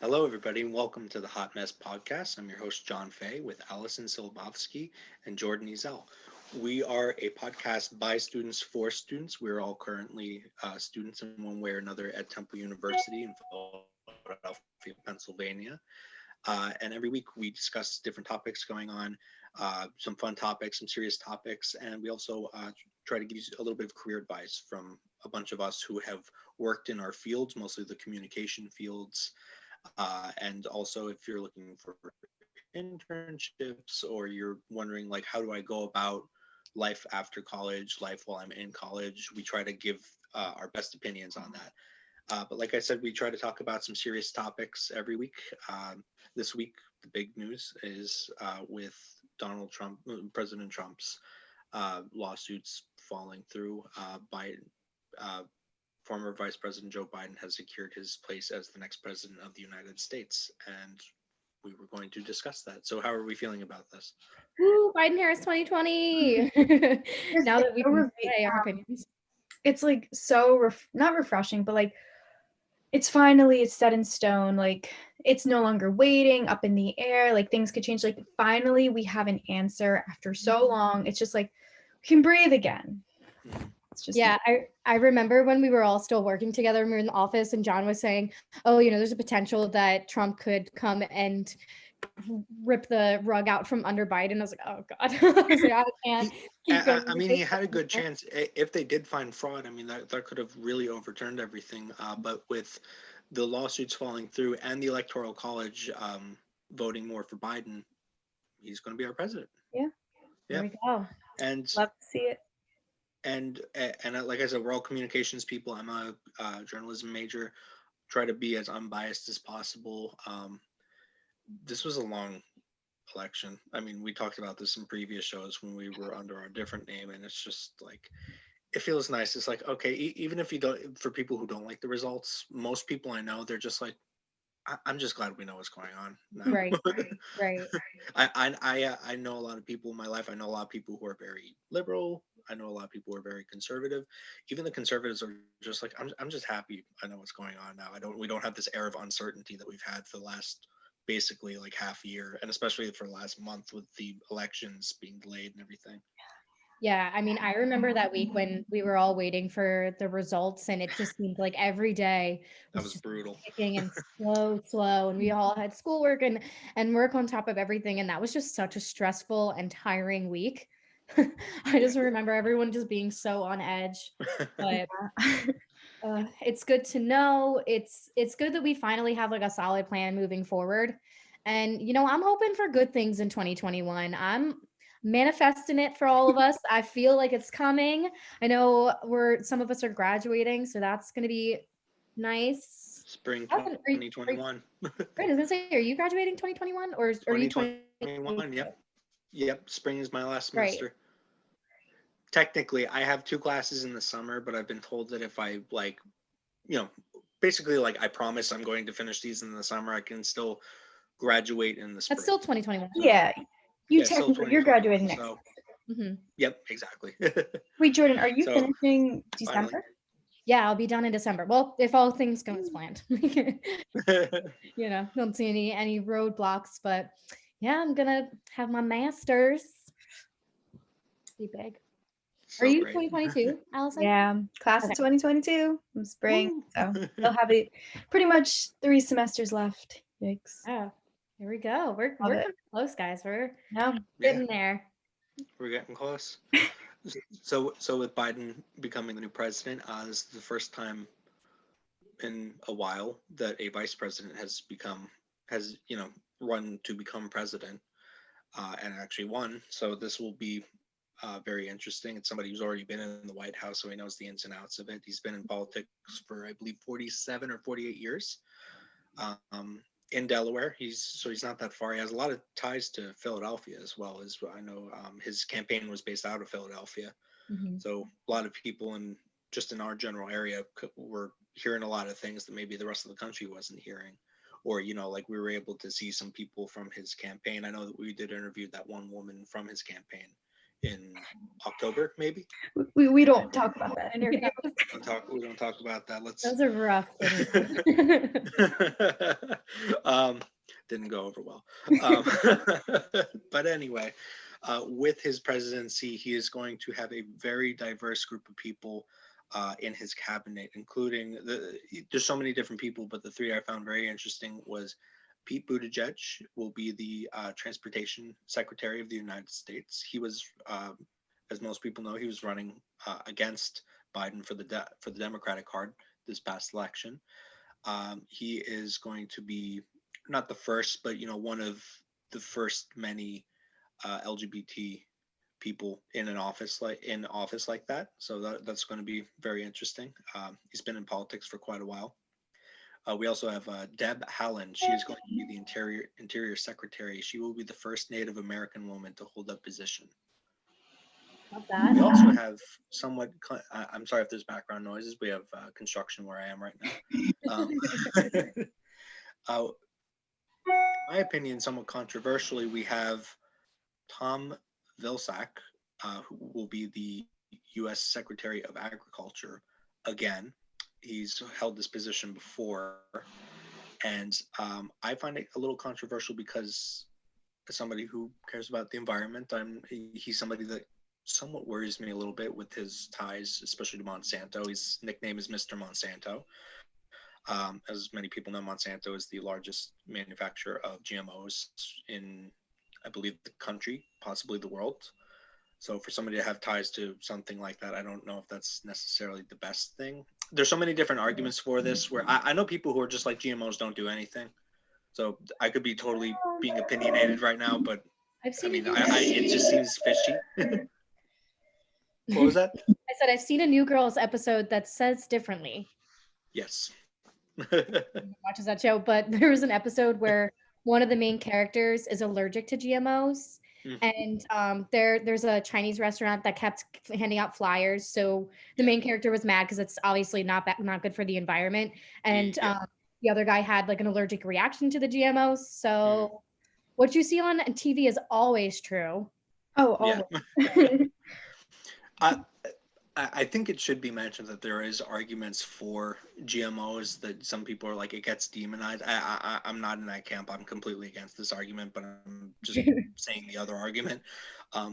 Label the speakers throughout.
Speaker 1: Hello, everybody, and welcome to the Hot Mess Podcast. I'm your host, John Fay, with Allison Silbovsky and Jordan Ezel. We are a podcast by students for students. We're all currently students in one way or another at Temple University in Philadelphia, Pennsylvania. And every week we discuss different topics going on, some fun topics, some serious topics, and we also try to give you a little bit of career advice from a bunch of us who have worked in our fields, mostly the communication fields. And also, if you're looking for internships or you're wondering, like, how do I go about life after college, life while I'm in college, we try to give our best opinions on that. But like I said, we try to talk about some serious topics every week. This week, the big news is with Donald Trump, President Trump's lawsuits falling through. Biden, uh, former Vice President Joe Biden has secured his place as the next president of the United States, and we were going to discuss that. So, how are we feeling about this?
Speaker 2: Woo, Biden Harris 2020. Now that we can say our opinions.
Speaker 3: It's like so not refreshing, but like it's set in stone. Like it's no longer waiting up in the air. Like things could change. Like finally we have an answer after so long. It's just like we can breathe again. It's just
Speaker 2: I remember when we were all still working together and we were in the office and John was saying, oh, there's a potential that Trump could come and rip the rug out from under Biden. I was like, oh God. I was like, I can't keep going.
Speaker 1: I mean, he had a good chance if they did find fraud. I mean, that could have really overturned everything. But with the lawsuits falling through and the Electoral College voting more for Biden, he's going to be our president.
Speaker 3: Yeah.
Speaker 2: There we go.
Speaker 1: And
Speaker 3: love to see it.
Speaker 1: And like I said, we're all communications people. I'm a journalism major. Try to be as unbiased as possible. This was a long election. I mean, we talked about this in previous shows when we were under our different name, and it's just like it feels nice. It's like, okay, even if you don't, for people who don't like the results, most people I know, they're just like, I'm just glad we know what's going on now.
Speaker 2: Right.
Speaker 1: I know a lot of people in my life. I know a lot of people who are very liberal. I know a lot of people who are very conservative. Even the conservatives are just like, I'm just happy I know what's going on now. We don't have this air of uncertainty that we've had for the last basically like half year, and especially for the last month with the elections being delayed and everything.
Speaker 2: Yeah, I mean, I remember that week when we were all waiting for the results, and it just seemed like every day
Speaker 1: That was
Speaker 2: just
Speaker 1: brutal.
Speaker 2: ticking and slow, and we all had schoolwork and work on top of everything, and that was just such a stressful and tiring week. I just remember everyone just being so on edge, but it's good to know. It's good that we finally have like a solid plan moving forward, and I'm hoping for good things in 2021. I'm manifesting it for all of us. I feel like it's coming. I know some of us are graduating, so that's going to be nice.
Speaker 1: Spring 2021.
Speaker 2: Right, I was gonna say, are you graduating 2021 or are you
Speaker 1: 2021? Yep. Spring is my last
Speaker 2: Right.
Speaker 1: semester. Technically, I have 2 classes in the summer, but I've been told that if I basically like I promise I'm going to finish these in the summer, I can still graduate in the spring.
Speaker 2: That's still 2021.
Speaker 3: Yeah. You're graduating next.
Speaker 1: So, Yep, exactly.
Speaker 3: Wait, Jordan, are you finishing December?
Speaker 1: Finally.
Speaker 2: Yeah, I'll be done in December. Well, if all things go as planned. Don't see any roadblocks, but yeah, I'm gonna have my master's. Be big.
Speaker 1: So
Speaker 2: are you
Speaker 1: great.
Speaker 2: 2022, Allison?
Speaker 3: Yeah, class of 2022 from spring. So they'll have pretty much 3 semesters left. Yikes.
Speaker 2: Oh, here we go. We're coming close, guys. We're getting there.
Speaker 1: We're getting close. So with Biden becoming the new president, this is the first time in a while that a vice president has run to become president, and actually won. So this will be very interesting. It's somebody who's already been in the White House, so he knows the ins and outs of it. He's been in politics for, I believe, 47 or 48 years in Delaware. He's not that far. He has a lot of ties to Philadelphia as well. As I know, his campaign was based out of Philadelphia.
Speaker 2: Mhm.
Speaker 1: So a lot of people in our general area were hearing a lot of things that maybe the rest of the country wasn't hearing. Or, like we were able to see some people from his campaign. I know that we did interview that one woman from his campaign in October, maybe.
Speaker 3: We don't talk about that interview.
Speaker 1: We don't talk about that. Let's.
Speaker 2: Those are rough.
Speaker 1: Didn't go over well. But anyway, with his presidency, he is going to have a very diverse group of people in his cabinet, including there's so many different people, but the three I found very interesting was Pete Buttigieg will be the Transportation Secretary of the United States. He was, as most people know, he was running against Biden for the Democratic card this past election. He is going to be not the first, but one of the first many LGBT people in office like that. So that's going to be very interesting. He's been in politics for quite a while. We also have Deb Haaland. She is going to be the Interior Secretary. She will be the first Native American woman to hold that position.
Speaker 2: Not bad.
Speaker 1: We also have somewhat. I'm sorry if there's background noises. We have construction where I am right now. My opinion, somewhat controversially, we have Tom Vilsack, who will be the U.S. Secretary of Agriculture again. He's held this position before, and I find it a little controversial because, as somebody who cares about the environment, he's somebody that somewhat worries me a little bit with his ties, especially to Monsanto. His nickname is Mr. Monsanto. As many people know, Monsanto is the largest manufacturer of GMOs in, I believe, the country, possibly the world. So for somebody to have ties to something like that, I don't know if that's necessarily the best thing. There's so many different arguments for this where I know people who are just like GMOs don't do anything. So I could be totally being opinionated right now, but
Speaker 2: I've seen
Speaker 1: it just seems fishy. What was that?
Speaker 2: I said I've seen a New Girls episode that says differently.
Speaker 1: Yes.
Speaker 2: Watches that show, but there was an episode where one of the main characters is allergic to GMOs. And there's a Chinese restaurant that kept handing out flyers. So the main character was mad because it's obviously not good for the environment. And the other guy had like an allergic reaction to the GMOs. So what you see on TV is always true.
Speaker 3: Oh, always.
Speaker 1: I think it should be mentioned that there is arguments for GMOs that some people are like, it gets demonized. I'm not in that camp. I'm completely against this argument, but I'm just saying the other argument.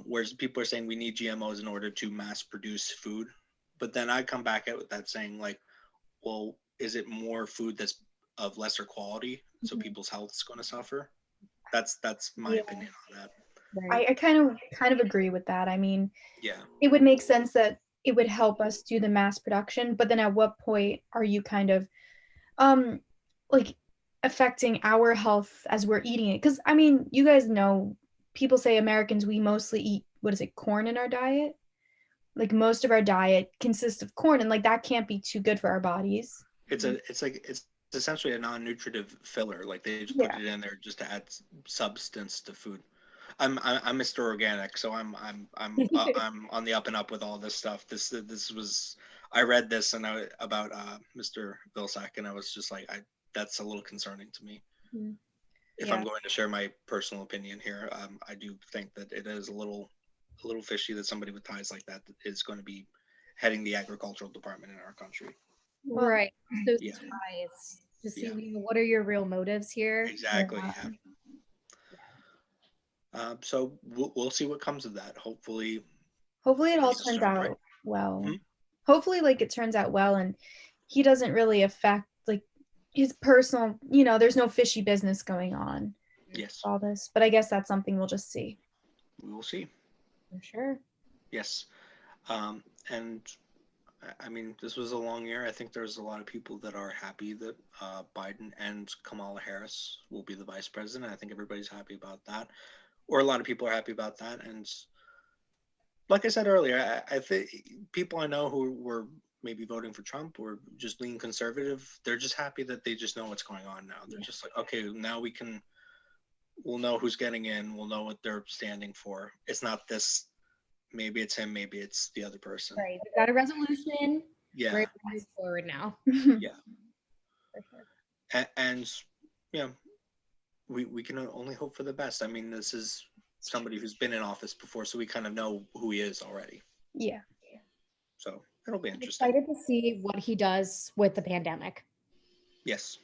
Speaker 1: Whereas people are saying we need GMOs in order to mass produce food. But then I come back at with that saying like, well, is it more food that's of lesser quality? So people's health is going to suffer. That's my opinion on that.
Speaker 3: I kind of agree with that. I mean,
Speaker 1: yeah,
Speaker 3: it would make sense that it would help us do the mass production, but then at what point are you kind of like affecting our health as we're eating it? Because I mean, you guys know, people say Americans, we mostly eat, what is it, corn in our diet? Like most of our diet consists of corn, and like that can't be too good for our bodies.
Speaker 1: It's essentially a non-nutritive filler. Like they just put it in there just to add substance to food. I'm Mr. Organic, so I'm on the up and up with all this stuff. This was, I read this about Mr. Vilsack, and I was just like, that's a little concerning to me. If I'm going to share my personal opinion here, I do think that it is a little fishy that somebody with ties like that is going to be heading the agricultural department in our country.
Speaker 2: Right. Those ties to see what are your real motives here.
Speaker 1: Exactly. So we'll see what comes of that. Hopefully
Speaker 3: it all turns out well. Hopefully, like it turns out well, and he doesn't really affect like his personal. There's no fishy business going on.
Speaker 1: Yes.
Speaker 3: All this, but I guess that's something we'll just see.
Speaker 1: We will see.
Speaker 2: For sure.
Speaker 1: Yes. And I mean, this was a long year. I think there's a lot of people that are happy that Biden and Kamala Harris will be the vice president. I think everybody's happy about that. Or a lot of people are happy about that. And like I said earlier, I think people I know who were maybe voting for Trump or just lean conservative, they're just happy that they just know what's going on now. They're just like, okay, now we'll know who's getting in, we'll know what they're standing for. It's not this, maybe it's him, maybe it's the other person.
Speaker 2: Right. We've got a resolution.
Speaker 1: Yeah.
Speaker 2: We're able to move forward now.
Speaker 1: Yeah.
Speaker 2: For sure.
Speaker 1: And you know, we can only hope for the best. I mean, this is somebody who's been in office before, so we kind of know who he is already.
Speaker 3: Yeah.
Speaker 1: So it'll be
Speaker 2: I'm
Speaker 1: interesting.
Speaker 2: excited to see what he does with the pandemic.
Speaker 1: Yes.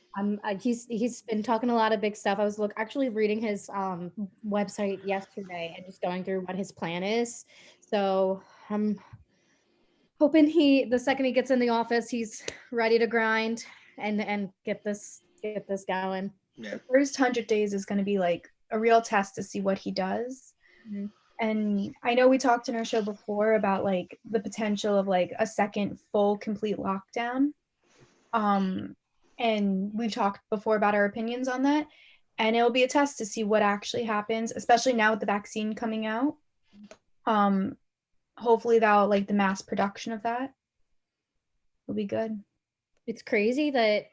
Speaker 2: He's been talking a lot of big stuff. I was actually reading his website yesterday and just going through what his plan is. So I'm hoping the second he gets in the office, he's ready to grind and get this going.
Speaker 1: Yeah.
Speaker 3: The first 100 days is going to be like a real test to see what he does.
Speaker 2: Mhm.
Speaker 3: And I know we talked in our show before about like the potential of like a second full complete lockdown. And we've talked before about our opinions on that. And it'll be a test to see what actually happens, especially now with the vaccine coming out. Hopefully that'll like the mass production of that will be good.
Speaker 2: It's crazy that,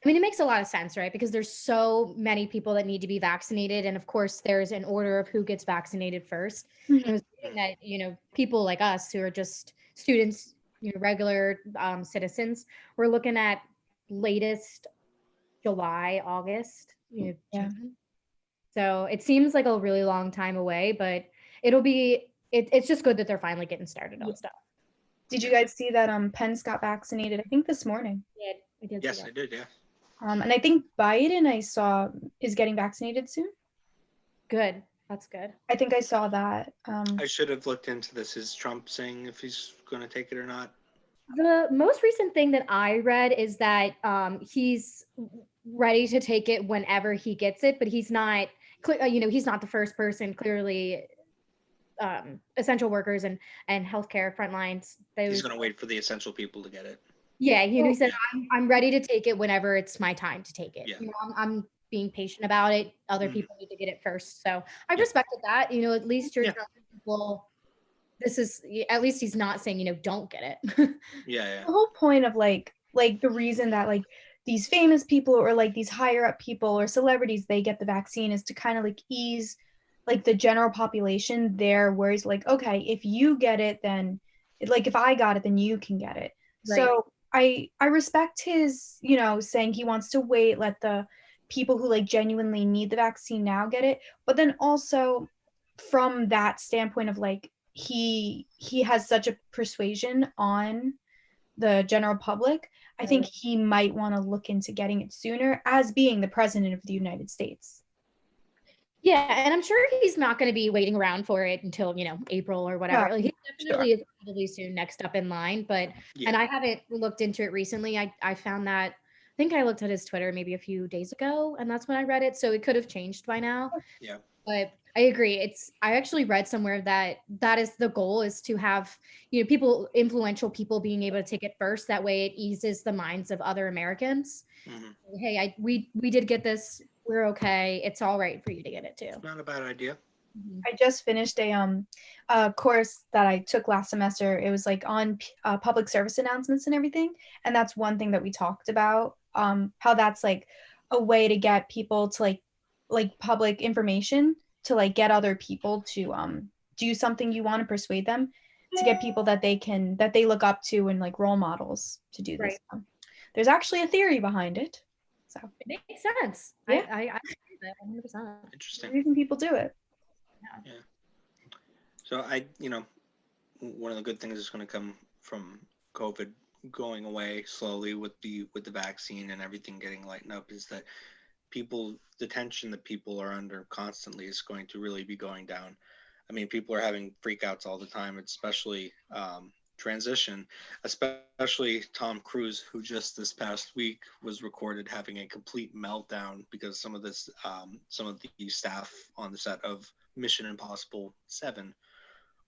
Speaker 2: I mean, it makes a lot of sense, right? Because there's so many people that need to be vaccinated. And of course, there's an order of who gets vaccinated first. And I was thinking that, people like us who are just students, regular
Speaker 3: citizens,
Speaker 2: we're looking at latest July, August,
Speaker 3: Yeah.
Speaker 2: June. So it seems like a really long time away, but it's just good that they're finally getting started on stuff.
Speaker 3: Did you guys see that Pence got vaccinated? I think this morning.
Speaker 2: I did.
Speaker 1: Yes, I did. Yeah.
Speaker 3: And I think Biden I saw is getting vaccinated soon.
Speaker 2: Good. That's good.
Speaker 3: I think I saw that.
Speaker 1: I should have looked into this. Is Trump saying if he's going to take it or not?
Speaker 2: The most recent thing that I read is that he's ready to take it whenever he gets it, but he's not. He's not the first person. Clearly, essential workers and healthcare front lines.
Speaker 1: He's going to wait for the essential people to get it.
Speaker 2: Yeah, he said, I'm ready to take it whenever it's my time to take it.
Speaker 1: Yeah.
Speaker 2: I'm being patient about it. Other people need to get it first. So I respected that. At least you're telling people this is, at least he's not saying, don't get it.
Speaker 1: Yeah.
Speaker 3: The whole point of like the reason that like these famous people or like these higher up people or celebrities, they get the vaccine is to kind of like ease like the general population their worries. Like, okay, if you get it, then like if I got it, then you can get it. Right. So I respect his, saying he wants to wait, let the people who like genuinely need the vaccine now get it. But then also from that standpoint of like, he has such a persuasion on the general public. I think he might want to look into getting it sooner as being the president of the United States.
Speaker 2: Yeah, and I'm sure he's not going to be waiting around for it until, April or whatever.
Speaker 3: Yeah,
Speaker 2: like, he definitely is probably soon next up in line, but, and I haven't looked into it recently. I found that, I think I looked at his Twitter maybe a few days ago, and that's when I read it. So it could have changed by now.
Speaker 1: Yeah.
Speaker 2: But I agree. I actually read somewhere that is the goal, is to have, influential people being able to take it first. That way it eases the minds of other Americans. Mm-hmm. Hey, we did get this. We're okay. It's all right for you to get it too.
Speaker 1: Not a bad idea.
Speaker 3: I just finished a course that I took last semester. It was like on public service announcements and everything. And that's one thing that we talked about, how that's like a way to get people to like public information to like get other people to do something you want to persuade them, to get people that they look up to and like role models to do this. Right. There's actually a theory behind it. So
Speaker 2: it makes sense. Yeah. I agree with that 100%.
Speaker 1: Interesting.
Speaker 3: The reason people do it.
Speaker 1: Yeah. So one of the good things is going to come from COVID going away slowly with the vaccine and everything getting lightened up is that the tension that people are under constantly is going to really be going down. I mean, people are having freakouts all the time, especially transition, especially Tom Cruise, who just this past week was recorded having a complete meltdown because some of the staff on the set of Mission Impossible 7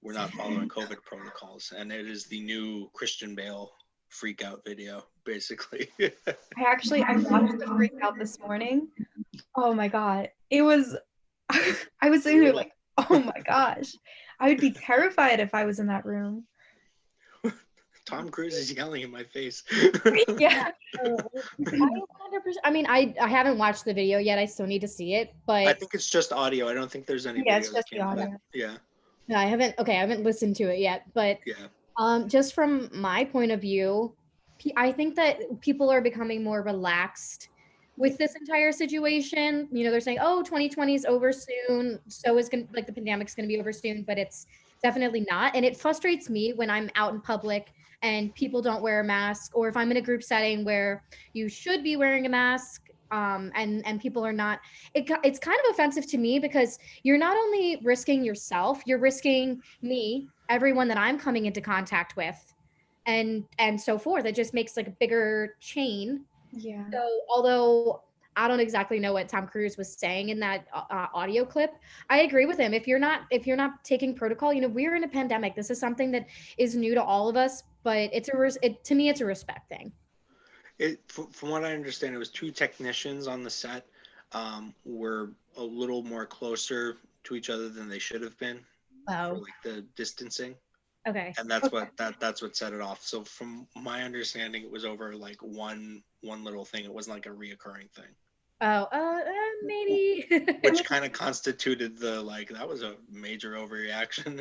Speaker 1: were not following COVID protocols, and it is the new Christian Bale freak out video, basically.
Speaker 3: I watched the freak out this morning. Oh my god, it was I was sitting there like, oh my gosh. I would be terrified if I was in that room.
Speaker 1: Tom Cruise is yelling in my face.
Speaker 3: Yeah.
Speaker 2: Oh, I 100%. I mean, I haven't watched the video yet. I still need to see it,
Speaker 1: I
Speaker 2: but
Speaker 1: think it's just audio. I don't think there's any
Speaker 3: Yeah, it's
Speaker 1: videos
Speaker 3: just
Speaker 1: that
Speaker 3: the
Speaker 1: came out.
Speaker 3: audio.
Speaker 1: Yeah,
Speaker 2: no, I haven't. Okay, I haven't listened to it yet. But
Speaker 1: yeah,
Speaker 2: just from my point of view, I think that people are becoming more relaxed with this entire situation. You know, they're saying, "Oh, 2020 is over soon. So is going like the pandemic's going to be over soon," but it's definitely not. And it frustrates me when I'm out in public and people don't wear a mask, or if I'm in a group setting where you should be wearing a mask, and people are not. It's kind of offensive to me because you're not only risking yourself, you're risking me, everyone that I'm coming into contact with, and so forth. It just makes like a bigger chain.
Speaker 3: Yeah.
Speaker 2: So although I don't exactly know what Tom Cruise was saying in that audio clip, I agree with him. If you're not taking protocol, you know, we're in a pandemic. This is something that is new to all of us, but to me it's a respect thing.
Speaker 1: from what I understand, it was two technicians on the set. Were a little more closer to each other than they should have been for
Speaker 2: Oh,
Speaker 1: like the distancing,
Speaker 2: okay.
Speaker 1: and that's
Speaker 3: Okay.
Speaker 1: that's what set it off. So from my understanding, it was over like one little thing. It wasn't like a reoccurring thing,
Speaker 2: Oh, maybe.
Speaker 1: which kind of constituted the like that was a major overreaction.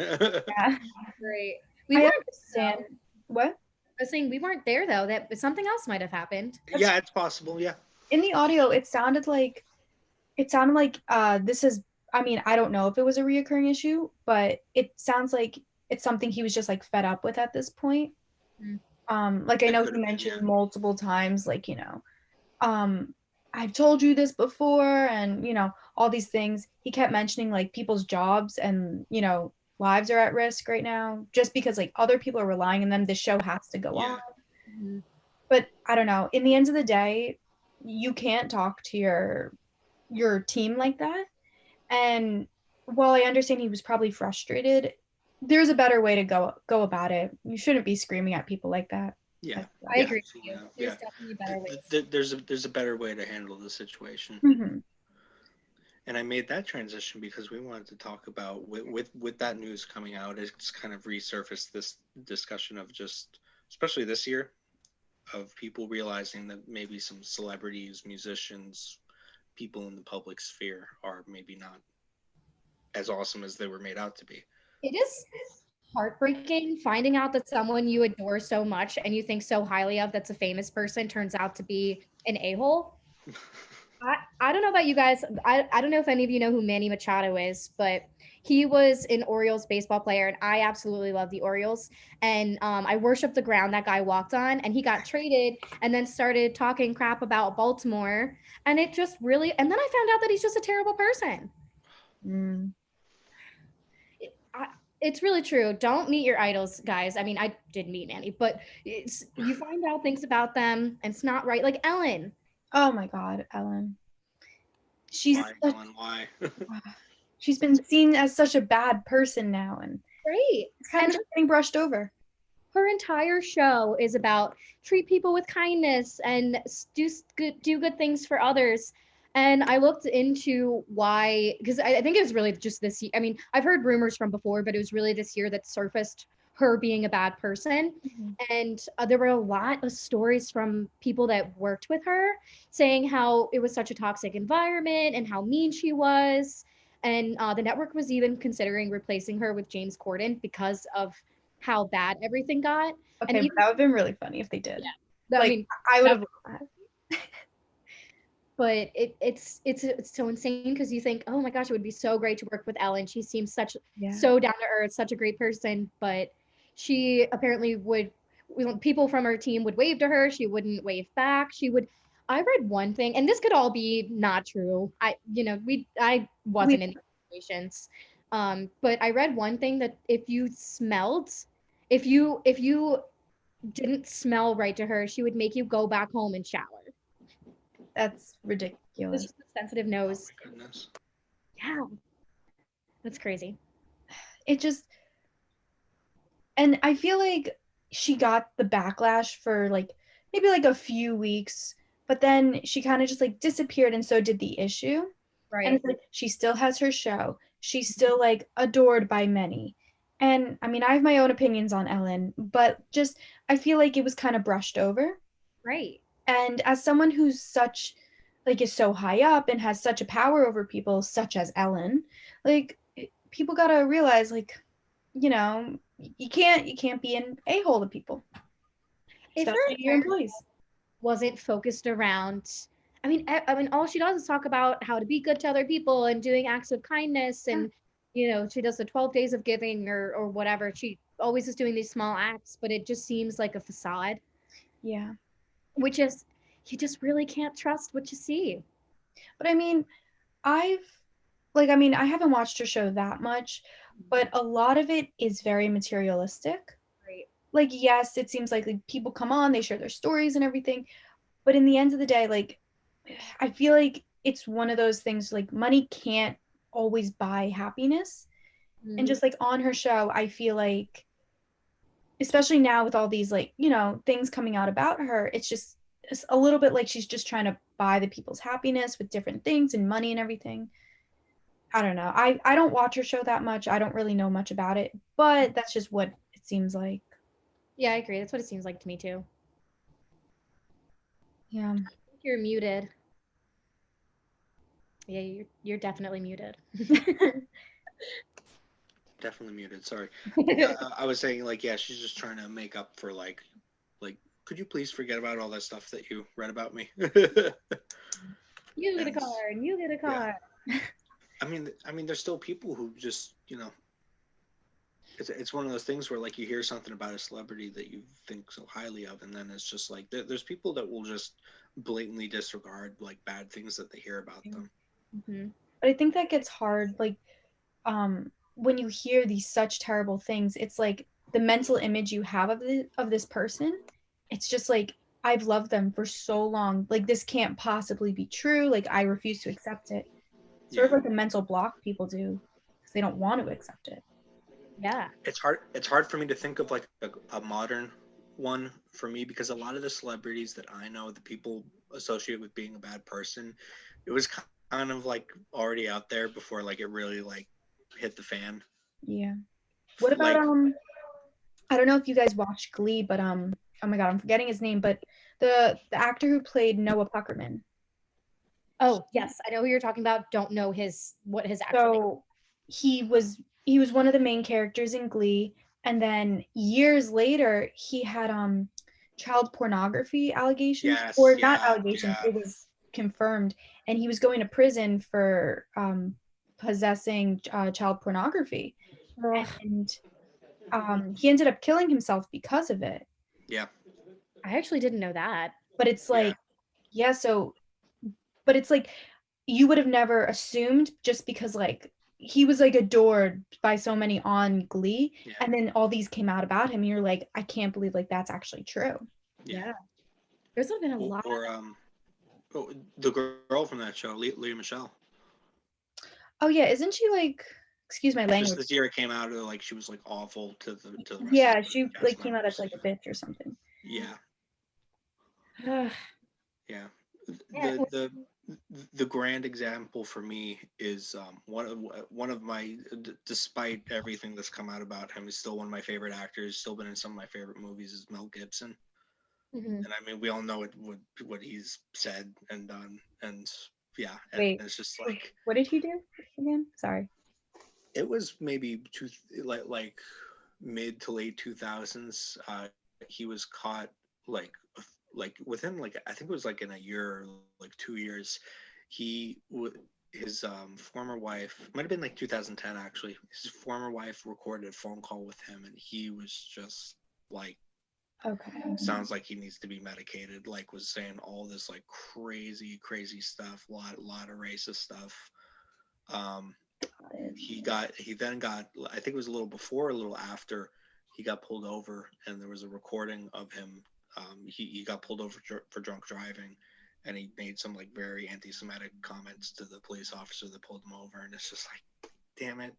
Speaker 3: Yeah.
Speaker 2: Great. We
Speaker 3: I
Speaker 2: weren't
Speaker 3: understand.
Speaker 2: though.
Speaker 3: What?
Speaker 2: I was saying we weren't there though. That something else might have happened.
Speaker 1: Yeah, it's possible. Yeah,
Speaker 3: In the audio, it sounded like this is, I mean, I don't know if it was a reoccurring issue, but it sounds like it's something he was just like fed up with at this point.
Speaker 2: Mm.
Speaker 3: Like I
Speaker 1: it
Speaker 3: know
Speaker 1: could
Speaker 3: he
Speaker 1: have been.
Speaker 3: mentioned
Speaker 1: Yeah,
Speaker 3: multiple times, like, um, I've told you this before, and all these things. He kept mentioning like people's jobs and lives are at risk right now just because like other people are relying on them. The show has to go on.
Speaker 1: yeah,
Speaker 2: Mhm.
Speaker 3: But I don't know. In the end of the day, you can't talk to your team like that. And while I understand he was probably frustrated, there's a better way to go about it. You shouldn't be screaming at people like that.
Speaker 1: yeah,
Speaker 2: I
Speaker 1: yeah.
Speaker 2: agree with
Speaker 1: So,
Speaker 2: you.
Speaker 1: yeah.
Speaker 2: There's definitely better ways.
Speaker 1: There's a better way to handle the situation.
Speaker 3: Hmm.
Speaker 1: And I made that transition because we wanted to talk about with that news coming out, it's kind of resurfaced this discussion of just, especially this year, of people realizing that maybe some celebrities, musicians, people in the public sphere are maybe not as awesome as they were made out to be.
Speaker 2: It is heartbreaking finding out that someone you adore so much and you think so highly of that's a famous person turns out to be an a-hole. I don't know about you guys. I don't know if any of you know who Manny Machado is, but he was an Orioles baseball player, and I absolutely love the Orioles. And I worship the ground that guy walked on, and he got traded and then started talking crap about Baltimore. And it just really, and then I found out that he's just a terrible person.
Speaker 3: Mm.
Speaker 2: It's really true. Don't meet your idols, guys. I mean, I did meet Manny, but you find out things about them, and it's not right. Like Ellen.
Speaker 3: Oh my God, Ellen. She's
Speaker 1: Why, Ellen? Why?
Speaker 3: she's been seen as such a bad person now, and
Speaker 2: Great.
Speaker 3: it's kind of
Speaker 2: And
Speaker 3: just getting brushed over.
Speaker 2: her entire show is about treat people with kindness and do good things for others. And I looked into why, because I think it was really just this year. I mean, I've heard rumors from before, but it was really this year that surfaced her being a bad person.
Speaker 3: Mhm.
Speaker 2: And there were a lot of stories from people that worked with her saying how it was such a toxic environment and how mean she was. And the network was even considering replacing her with James Corden because of how bad everything got. And
Speaker 3: Okay, but
Speaker 2: even,
Speaker 3: that would have been really funny if they did.
Speaker 2: I
Speaker 3: Like,
Speaker 2: mean,
Speaker 3: I would
Speaker 2: that-
Speaker 3: have.
Speaker 2: but it's so insane because you think, oh my gosh, it would be so great to work with Ellen. She seems
Speaker 3: Yeah.
Speaker 2: so down to earth, such a great person, but she apparently would when people from her team would wave to her, she wouldn't wave back. She would. I read one thing, and this could all be not true. I wasn't in these situations, but I read one thing that if you didn't smell right to her, she would make you go back home and shower.
Speaker 3: That's
Speaker 2: It's
Speaker 3: ridiculous.
Speaker 2: just a sensitive
Speaker 1: Oh
Speaker 2: nose.
Speaker 1: my goodness.
Speaker 2: Yeah, that's crazy.
Speaker 3: It just, and I feel like she got the backlash for like maybe like a few weeks, but then she kind of just like disappeared, and so did the issue. And
Speaker 2: Right.
Speaker 3: it's like she still has her show. She's still like adored by many. And I mean, I have my own opinions on Ellen, but just I feel like it was kind of brushed over.
Speaker 2: Right.
Speaker 3: And as someone who's such like is so high up and has such a power over people, such as Ellen, like people gotta realize, like, you know, you can't be an a-hole to people,
Speaker 2: If her
Speaker 3: especially your employees.
Speaker 2: wasn't focused around, I mean all she does is talk about how to be good to other people and doing acts of kindness,
Speaker 3: Yeah.
Speaker 2: and she does the 12 days of giving or whatever. She always is doing these small acts, but it just seems like a facade,
Speaker 3: Yeah.
Speaker 2: which is, you just really can't trust what you see.
Speaker 3: But I mean, I've I mean, I haven't watched her show that much, but a lot of it is very materialistic.
Speaker 2: Right.
Speaker 3: Like, yes, it seems like people come on, they share their stories and everything, but in the end of the day, like, I feel like it's one of those things, like money can't always buy happiness. And
Speaker 2: Mhm.
Speaker 3: just like on her show, I feel like, especially now with all these like, things coming out about her, it's a little bit like she's just trying to buy the people's happiness with different things and money and everything. I don't know. I don't watch her show that much. I don't really know much about it, but that's just what it seems like.
Speaker 2: Yeah, I agree. That's what it seems like to me too.
Speaker 3: Yeah.
Speaker 2: I think you're muted. Yeah, you're definitely muted.
Speaker 1: Definitely muted. Sorry. I was saying like, yeah, she's just trying to make up for like, could you please forget about all that stuff that you read about me?
Speaker 2: You get a
Speaker 1: And
Speaker 2: car and you get a
Speaker 1: yeah,
Speaker 2: car.
Speaker 1: I mean, there's still people who just, it's one of those things where like you hear something about a celebrity that you think so highly of, and then it's just like there's people that will just blatantly disregard like bad things that they hear about them.
Speaker 2: Hmm.
Speaker 3: But I think that gets hard, like, when you hear these such terrible things, it's like the mental image you have of this person, it's just like, I've loved them for so long. Like, this can't possibly be true. Like, I refuse to accept it. Sort of
Speaker 1: Yeah,
Speaker 3: like a mental block people do because they don't want to accept it.
Speaker 2: Yeah.
Speaker 1: it's hard for me to think of like a modern one for me, because a lot of the celebrities that I know, the people associate with being a bad person, it was kind of like already out there before like it really like hit the fan.
Speaker 3: Yeah. What about
Speaker 1: Like,
Speaker 3: I don't know if you guys watched Glee, but oh my God, I'm forgetting his name, but the actor who played Noah Puckerman.
Speaker 2: Oh, yes, I know who you're talking about. Don't know what his actual name.
Speaker 3: So he was one of the main characters in Glee, and then years later he had child pornography allegations,
Speaker 1: yes,
Speaker 3: or not
Speaker 1: yeah,
Speaker 3: allegations,
Speaker 1: yeah,
Speaker 3: it was confirmed, and he was going to prison for possessing child pornography,
Speaker 2: Ugh,
Speaker 3: and he ended up killing himself because of it.
Speaker 1: yeah,
Speaker 2: I actually didn't know that.
Speaker 3: But it's
Speaker 1: yeah,
Speaker 3: like, yeah, so but it's like you would have never assumed, just because like he was like adored by so many on Glee,
Speaker 1: yeah,
Speaker 3: and then all these came out about him, and you're like, I can't believe like that's actually true.
Speaker 1: yeah.
Speaker 2: Yeah. There's been a lot.
Speaker 1: Or oh, the girl from that show, Leah Michelle.
Speaker 3: Oh yeah, isn't she like, excuse my
Speaker 1: Just
Speaker 3: language?
Speaker 1: this year it came out like she was like awful to the rest of
Speaker 3: Yeah,
Speaker 1: the
Speaker 3: she like
Speaker 1: cast
Speaker 3: came out as
Speaker 1: members.
Speaker 3: like a bitch or something.
Speaker 1: Yeah,
Speaker 2: Ugh.
Speaker 1: yeah.
Speaker 2: Yeah.
Speaker 1: The grand example for me is one of my despite everything that's come out about him, is still one of my favorite actors. Still been in some of my favorite movies, is Mel Gibson.
Speaker 2: Mhm.
Speaker 1: And I mean, we all know what he's said and done, and yeah, and
Speaker 3: Wait,
Speaker 1: it's just like
Speaker 3: what did he do again? Sorry.
Speaker 1: it was maybe like mid to late 2000s. He was caught like within like I think it was like in a year, like 2 years. He would his former wife, might have been like 2010 actually. His former wife recorded a phone call with him, and he was just like,
Speaker 3: Okay.
Speaker 1: sounds like he needs to be medicated. Like, was saying all this like crazy stuff, lot of racist stuff. Um, he then got, I think it was a little before, a little after, he got pulled over, and there was a recording of him. He got pulled over for drunk driving, and he made some like very anti-Semitic comments to the police officer that pulled him over, and it's just like, damn it.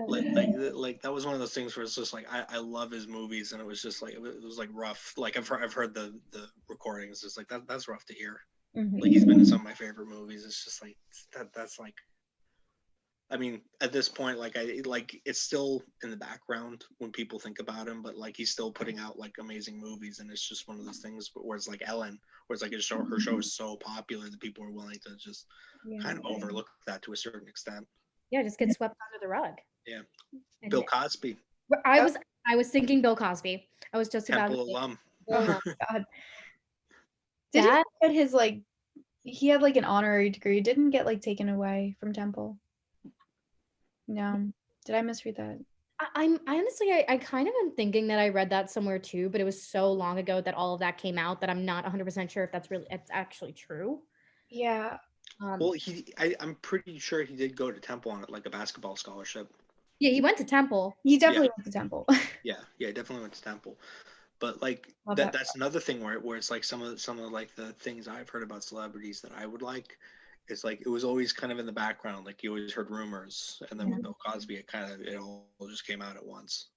Speaker 1: Like that was one of those things where it's just like I love his movies, and it was just like it was like rough. Like I've heard the recordings. It's like that's rough to hear. Like, he's been in some of my favorite movies. It's just like that's like I mean, at this point, like it's still in the background when people think about him, but like he's still putting out like amazing movies, and it's just one of those things where it's like Ellen, where it's like her show is so popular that people are willing to just
Speaker 3: Yeah.
Speaker 1: kind of overlook that to a certain extent.
Speaker 2: Yeah, just get swept under the rug.
Speaker 1: Yeah.
Speaker 2: And
Speaker 1: Bill Cosby,
Speaker 2: I was thinking Bill Cosby. I was just about to
Speaker 1: Temple
Speaker 2: say
Speaker 1: alum.
Speaker 3: Oh
Speaker 2: Bill.
Speaker 3: God. Did
Speaker 2: That
Speaker 3: he get his like? He had like an honorary degree. Didn't get like taken away from Temple. No. Did I misread that?
Speaker 2: I honestly I kind of am thinking that I read that somewhere too, but it was so long ago that all of that came out that I'm not 100% sure if it's actually true.
Speaker 3: Yeah.
Speaker 1: Well, I'm pretty sure he did go to Temple on like a basketball scholarship.
Speaker 2: Yeah, he went to Temple.
Speaker 3: He definitely went to Temple.
Speaker 1: Yeah, definitely went to Temple. But like
Speaker 3: Love that.
Speaker 1: that's another thing where it's like some of like the things I've heard about celebrities that I would like. It's like it was always kind of in the background, like you always heard rumors, and then with Bill Cosby, it all just came out at once.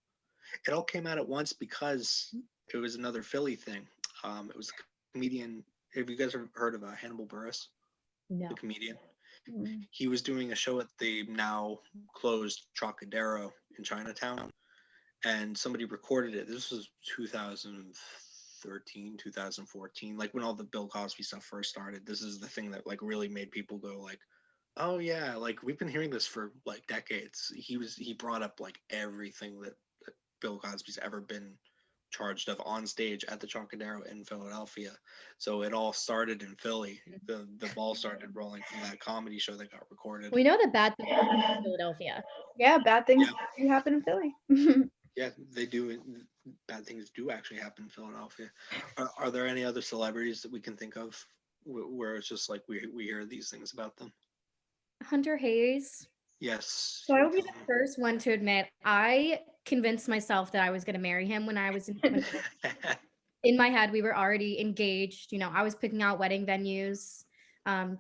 Speaker 1: It all came out at once because it was another Philly thing. It was a comedian. Have you guys heard of Hannibal Buress,
Speaker 2: No.
Speaker 1: the comedian?
Speaker 3: Mm.
Speaker 1: He was doing a show at the now closed Trocadero in Chinatown, and somebody recorded it. This was 2013, 2014, like when all the Bill Cosby stuff first started. This is the thing that like really made people go like, oh yeah, like we've been hearing this for like decades. He brought up like everything that Bill Cosby's ever been charged of on stage at the Trocadero in Philadelphia. So it all started in Philly. The ball started rolling from that comedy show that got recorded.
Speaker 2: We know that bad things happen in Philadelphia.
Speaker 3: Yeah, bad things
Speaker 1: Yeah.
Speaker 3: do happen in Philly.
Speaker 1: Yeah, they do. Bad things do actually happen in Philadelphia. Are there any other celebrities that we can think of where it's just like we hear these things about them?
Speaker 2: Hunter Hayes.
Speaker 1: Yes.
Speaker 2: So I will be the first one to admit I convinced myself that I was going to marry him when I was in my head. We were already engaged. You know, I was picking out wedding venues,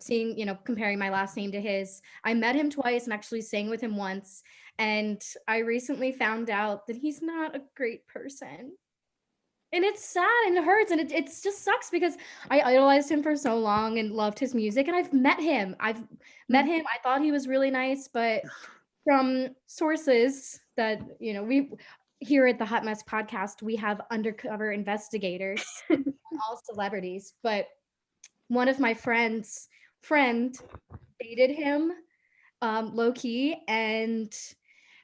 Speaker 2: seeing, comparing my last name to his. I met him twice and actually sang with him once. And I recently found out that he's not a great person. And it's sad and it hurts and it just sucks because I idolized him for so long and loved his music. And I've met him. I thought he was really nice, but from sources that, we here at the Hot Mess podcast, we have undercover investigators, all celebrities, but one of my friend dated him low key, and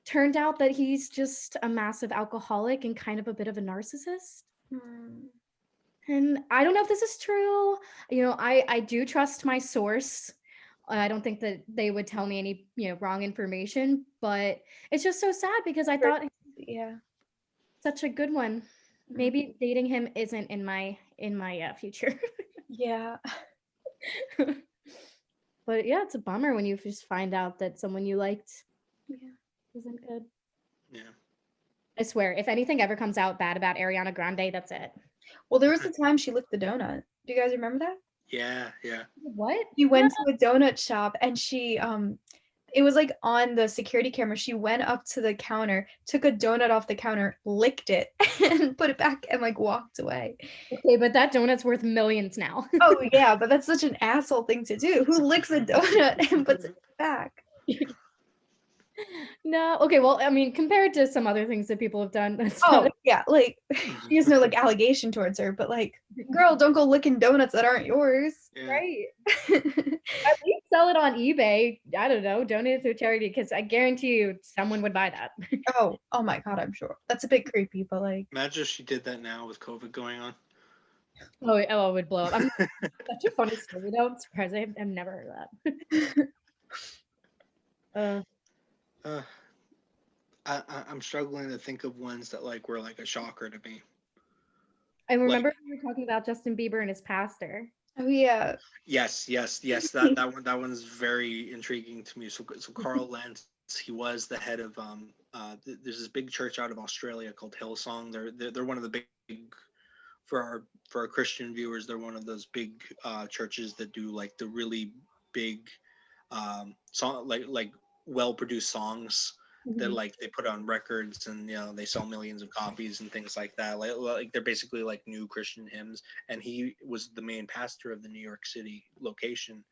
Speaker 2: turned out that he's just a massive alcoholic and kind of a bit of a narcissist. And I don't know if this is true. I do trust my source. I don't think that they would tell me any, wrong information, but it's just so sad because I thought
Speaker 3: Yeah.
Speaker 2: such a good one. Maybe dating him isn't in my future.
Speaker 3: Yeah.
Speaker 2: But yeah, it's a bummer when you just find out that someone you liked isn't good.
Speaker 1: Yeah.
Speaker 2: I swear, if anything ever comes out bad about Ariana Grande, that's it.
Speaker 3: Well, there was a time she licked the donut. Do you guys remember that?
Speaker 1: Yeah.
Speaker 2: What?
Speaker 3: She went to a donut shop and she it was like on the security camera. She went up to the counter, took a donut off the counter, licked it, and put it back and like walked away.
Speaker 2: Okay, but that donut's worth millions now.
Speaker 3: Oh yeah, but that's such an asshole thing to do. Who licks a donut and puts it back?
Speaker 2: No, okay, well, I mean, compared to some other things that people have done, that's
Speaker 3: Oh yeah, like she has no like allegation towards her, but like, girl, don't go licking donuts that aren't yours.
Speaker 1: Yeah.
Speaker 2: Right. At least sell it on eBay. I don't know, donate it to a charity because I guarantee you someone would buy that.
Speaker 3: Oh my god, I'm sure. That's a bit creepy, but like
Speaker 1: Imagine if she did that now with COVID going on.
Speaker 2: Oh, it would blow up. Such a funny story though. I'm surprised I've never heard of that.
Speaker 1: I'm struggling to think of ones that like were like a shocker to me.
Speaker 2: I remember we were talking about Justin Bieber and his pastor.
Speaker 3: oh yeah.
Speaker 1: Yes. That one's very intriguing to me. So Carl Lentz, he was the head of there's this big church out of Australia called Hillsong. They're one of the big for our Christian viewers. They're one of those big churches that do like the really big song like well produced songs that like they put on records and they sell millions of copies and things like that. Like they're basically like new Christian hymns. And he was the main pastor of the New York City location.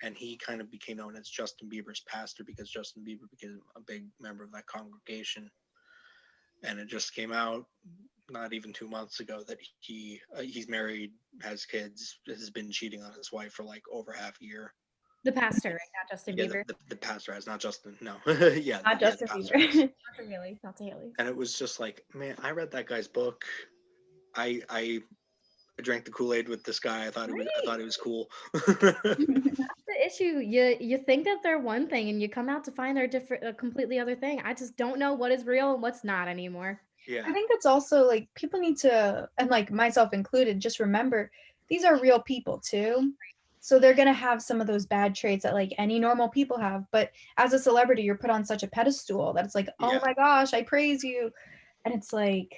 Speaker 1: and he kind of became known as Justin Bieber's pastor because Justin Bieber became a big member of that congregation. And it just came out not even 2 months ago that he's married, has kids, has been cheating on his wife for like over half a year.
Speaker 2: The pastor, right? Not Justin
Speaker 1: Yeah,
Speaker 2: Bieber.
Speaker 1: the pastor has, not Justin. No, yeah,
Speaker 3: Not
Speaker 1: yeah,
Speaker 3: Justin
Speaker 1: the pastor
Speaker 3: Bieber.
Speaker 1: has.
Speaker 2: Not to Haley. Not to Haley.
Speaker 1: And it was just like, man, I read that guy's book. I drank the Kool-Aid with this guy. I thought it was cool.
Speaker 2: The issue, you think that they're one thing and you come out to find they're different, a completely other thing. I just don't know what is real and what's not anymore.
Speaker 1: Yeah,
Speaker 3: I think that's also like people need to, and like myself included, just remember these are real people too. So they're going to have some of those bad traits that like any normal people have. But as a celebrity, you're put on such a pedestal that it's like, oh
Speaker 1: Yeah.
Speaker 3: my gosh, I praise you. And it's like,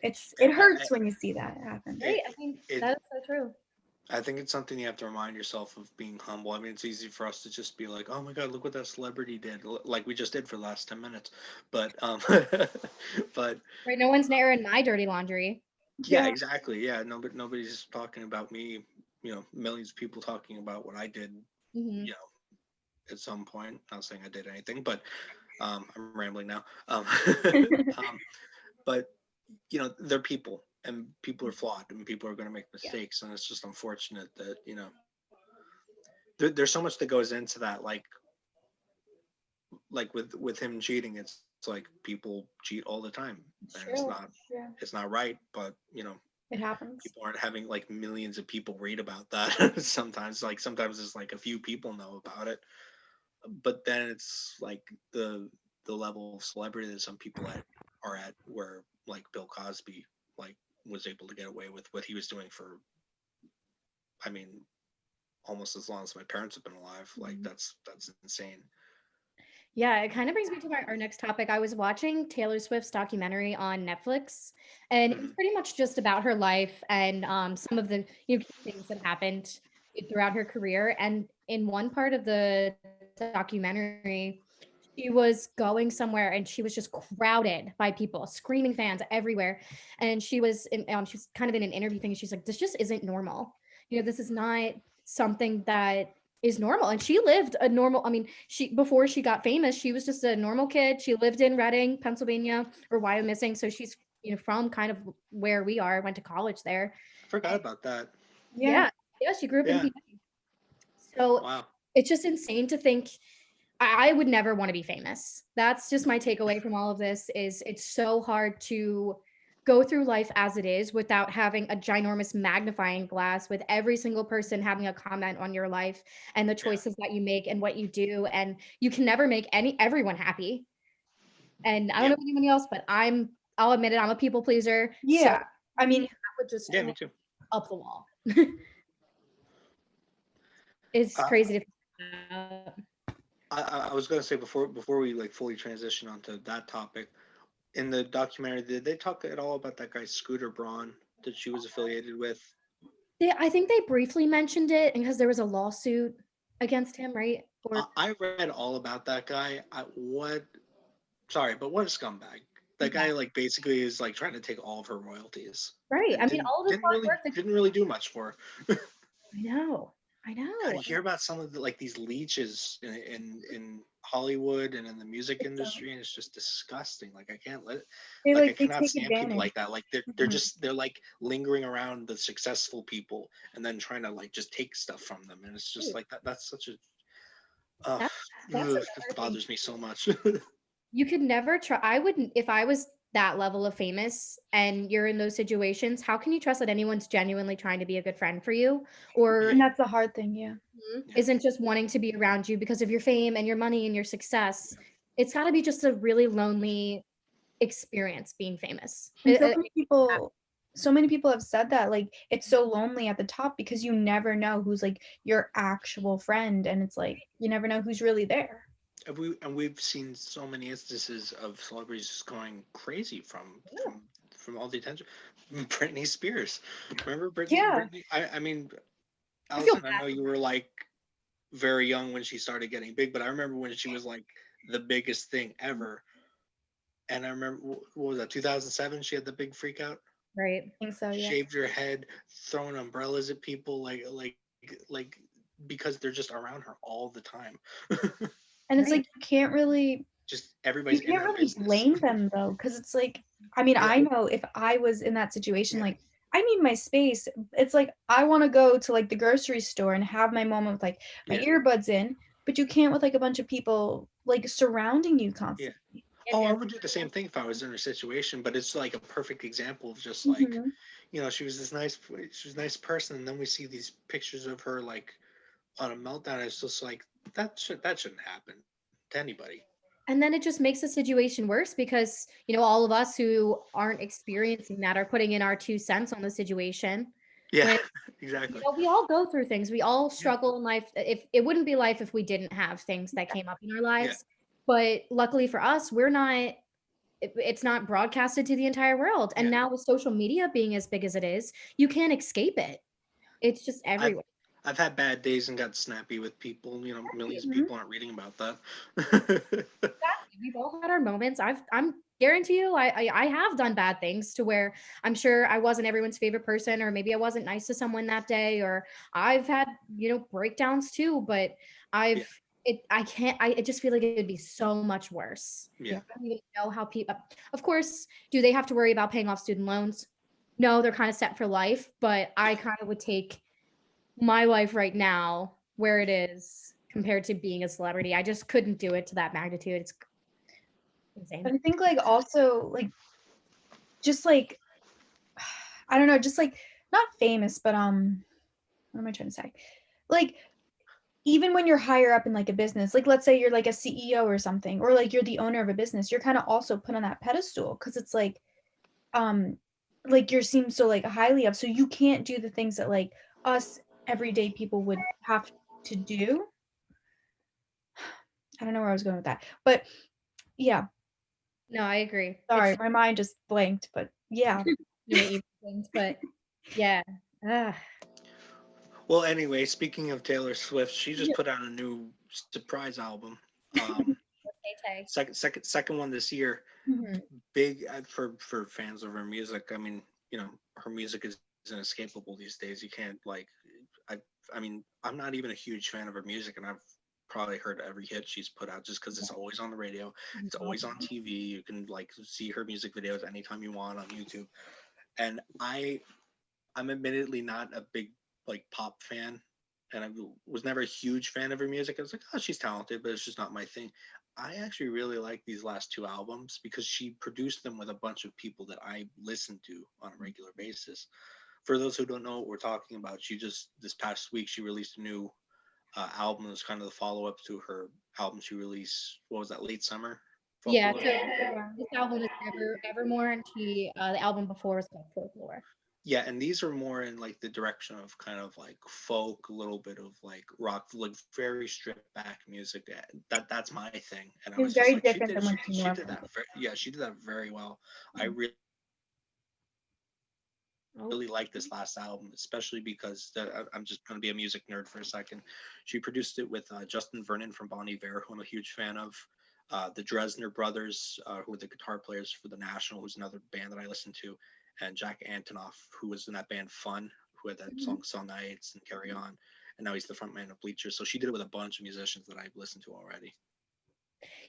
Speaker 3: it hurts when you see that happen.
Speaker 2: Right? I mean, that is so true.
Speaker 1: I think it's something you have to remind yourself of, being humble. I mean, it's easy for us to just be like, "Oh my God, look what that celebrity did," like we just did for the last 10 minutes. But, but
Speaker 2: Right? No one's airing my dirty laundry.
Speaker 1: yeah, exactly. Yeah, nobody's talking about me. Millions of people talking about what I did.
Speaker 2: Mhm.
Speaker 1: At some point. Not saying I did anything, but I'm rambling now. But they're people, and people are flawed, and people are going to make mistakes, and it's just unfortunate that there's so much that goes into that, like with him cheating. It's like people cheat all the time, and it's not right, but
Speaker 3: it happens.
Speaker 1: people aren't having like millions of people read about that. Sometimes it's like a few people know about it, but then it's like the level of celebrity that some people are at, where like Bill Cosby like was able to get away with what he was doing for, I mean, almost as long as my parents have been alive. Like that's insane.
Speaker 2: Yeah, it kind of brings me to our next topic. I was watching Taylor Swift's documentary on Netflix, and it was pretty much just about her life and some of the key things that happened throughout her career. And in one part of the documentary, she was going somewhere and she was just crowded by people, screaming fans everywhere. And she was kind of in an interview thing. And she's like, "This just isn't normal. This is not something that is normal." And she lived a normal, I mean, before she got famous, she was just a normal kid. She lived in Reading, Pennsylvania, or Wyoming. So she's, from kind of where we are, went to college there.
Speaker 1: I forgot about that.
Speaker 2: Yeah. She grew up in PA. So
Speaker 1: Wow.
Speaker 2: it's just insane to think I would never want to be famous. That's just my takeaway from all of this. Is it's so hard to go through life as it is without having a ginormous magnifying glass with every single person having a comment on your life and the choices that you make and what you do, and you can never make everyone happy. And I don't know anyone else, but I'll admit it, I'm a people pleaser.
Speaker 3: Yeah.
Speaker 2: So
Speaker 3: I mean,
Speaker 2: that would just
Speaker 1: Yeah, me too.
Speaker 2: up the wall. It's crazy to think about.
Speaker 1: I was gonna say, before we like fully transition onto that topic, in the documentary, did they talk at all about that guy Scooter Braun that she was affiliated with?
Speaker 2: I think they briefly mentioned it because there was a lawsuit against him, right?
Speaker 1: I read all about that guy. Sorry, but what a scumbag. That guy like basically is like trying to take all of her royalties.
Speaker 2: Right. I mean, all of this
Speaker 1: didn't really do much for her.
Speaker 2: I know.
Speaker 1: You hear about some of the like these leeches in Hollywood and in the music industry, and it's just disgusting. Like I can't let
Speaker 3: they
Speaker 1: I cannot
Speaker 3: take
Speaker 1: stand
Speaker 3: advantage.
Speaker 1: people like that. Like they're like lingering around the successful people and then trying to like just take stuff from them, and it's just like that's such a it bothers me so much.
Speaker 2: You could never try. I wouldn't, if I was that level of famous and you're in those situations, how can you trust that anyone's genuinely trying to be a good friend for you, or
Speaker 3: And that's the hard thing,
Speaker 2: isn't just wanting to be around you because of your fame and your money and your success? It's got to be just a really lonely experience being famous.
Speaker 3: And so many people have said that, like, it's so lonely at the top because you never know who's like your actual friend, and it's like you never know who's really there.
Speaker 1: We've seen so many instances of celebrities just going crazy from all the attention. Britney Spears, remember Britney?
Speaker 3: Yeah.
Speaker 1: I mean, Allison, I know you were like very young when she started getting big, but I remember when she was like the biggest thing ever. And I remember, what was that, 2007? She had the big freak out.
Speaker 2: Right.
Speaker 3: I think so. Yeah.
Speaker 1: Shaved her head, throwing umbrellas at people, like because they're just around her all the time.
Speaker 3: And it's
Speaker 2: Right.
Speaker 3: like
Speaker 1: Just
Speaker 3: you
Speaker 1: everybody's in
Speaker 3: can't
Speaker 1: her
Speaker 3: really
Speaker 1: business.
Speaker 3: blame them though, because it's like, I mean,
Speaker 1: Yeah,
Speaker 3: I know if I was in that situation,
Speaker 1: yeah,
Speaker 3: like I need my space. It's like I want to go to like the grocery store and have my moment with like my
Speaker 1: yeah,
Speaker 3: earbuds in, but you can't with like a bunch of people like surrounding you
Speaker 1: yeah.
Speaker 3: constantly.
Speaker 1: Oh, I
Speaker 2: And
Speaker 1: would do the same thing if I was in her situation, but it's like a perfect example of just like,
Speaker 3: Mhm.
Speaker 1: she was she was a nice person, and then we see these pictures of her like on a meltdown. It's just like that shouldn't happen to anybody.
Speaker 2: and then it just makes the situation worse because, all of us who aren't experiencing that are putting in our 2 cents on the situation.
Speaker 1: Yeah,
Speaker 2: When,
Speaker 1: exactly.
Speaker 2: we all go through things. We all
Speaker 1: Yeah,
Speaker 2: struggle in life. If it wouldn't be life if we didn't have things that came up in our
Speaker 1: yeah.
Speaker 2: lives. But luckily for us, it's not broadcasted to the entire world. And
Speaker 1: Yeah.
Speaker 2: now with social media being as big as it is, you can't escape it. It's just
Speaker 1: I've
Speaker 2: everywhere.
Speaker 1: I've had bad days and got snappy with people. Millions of
Speaker 3: Mhm.
Speaker 1: people aren't reading about that.
Speaker 2: Exactly. We've all had our moments. I'm guarantee you, I have done bad things to where I'm sure I wasn't everyone's favorite person, or maybe I wasn't nice to someone that day, or I've had, breakdowns too, but
Speaker 1: Yeah,
Speaker 2: I've I just feel like it would be so much worse.
Speaker 1: yeah.
Speaker 3: Yeah.
Speaker 2: I don't even know how people, of course, do they have to worry about paying off student loans? No, they're kind of set for life, but I
Speaker 1: Yeah.
Speaker 2: kind of would take my life right now where it is compared to being a celebrity. I just couldn't do it to that magnitude. It's insane.
Speaker 3: But I think like also like just like I don't know, just like not famous, but what am I trying to say? Like even when you're higher up in like a business, like let's say you're like a CEO or something, or like you're the owner of a business, you're kind of also put on that pedestal because it's um like you're seen so like highly of, so you can't do the things that like us everyday people would have to do. I don't know where I was going with that, but yeah,
Speaker 2: No, I agree.
Speaker 3: sorry, my mind just blanked, but yeah.
Speaker 2: Many evil things, but yeah. Ugh.
Speaker 1: Well, anyway, speaking of Taylor Swift, she just
Speaker 3: Yeah.
Speaker 1: put out a new surprise album. Um,
Speaker 2: Tay-Tay.
Speaker 1: second one this year.
Speaker 3: Mhm.
Speaker 1: Big for fans of her music. I mean, her music is inescapable these days. You can't like, I I mean, I'm not even a huge fan of her music, and I've probably heard every hit she's put out just because it's always on the radio. It's always on TV. You can like see her music videos anytime you want on YouTube. And I'm admittedly not a big like pop fan, and I was never a huge fan of her music. I was like, oh, she's talented, but it's just not my thing. I actually really like these last two albums because she produced them with a bunch of people that I listen to on a regular basis. For those who don't know what we're talking about, she just this past week she released a new album. That's kind of the follow up to her album she released. What was that? Late summer,
Speaker 2: Yeah,
Speaker 1: Folklore.
Speaker 2: so this album is Evermore, and the album before was called Folklore.
Speaker 1: Yeah, and these are more in like the direction of kind of like folk, a little bit of like rock, like very stripped back music. That's my thing, and I was
Speaker 3: It's
Speaker 1: just
Speaker 3: very
Speaker 1: like,
Speaker 3: different than what she
Speaker 1: she did
Speaker 3: normally
Speaker 1: that. Yeah, she did that very well. I
Speaker 3: does.
Speaker 2: Oh,
Speaker 1: really like this last album, especially because I'm just going to be a music nerd for a second. She produced it with Justin Vernon from Bon Iver, who I'm a huge fan of. The Dresner Brothers, who are the guitar players for The National, who's another band that I listen to, and Jack Antonoff, who was in that band Fun, who had that
Speaker 3: Mhm.
Speaker 1: song Some Nights and Carry On, and now he's the frontman of Bleachers. So she did it with a bunch of musicians that I've listened to already.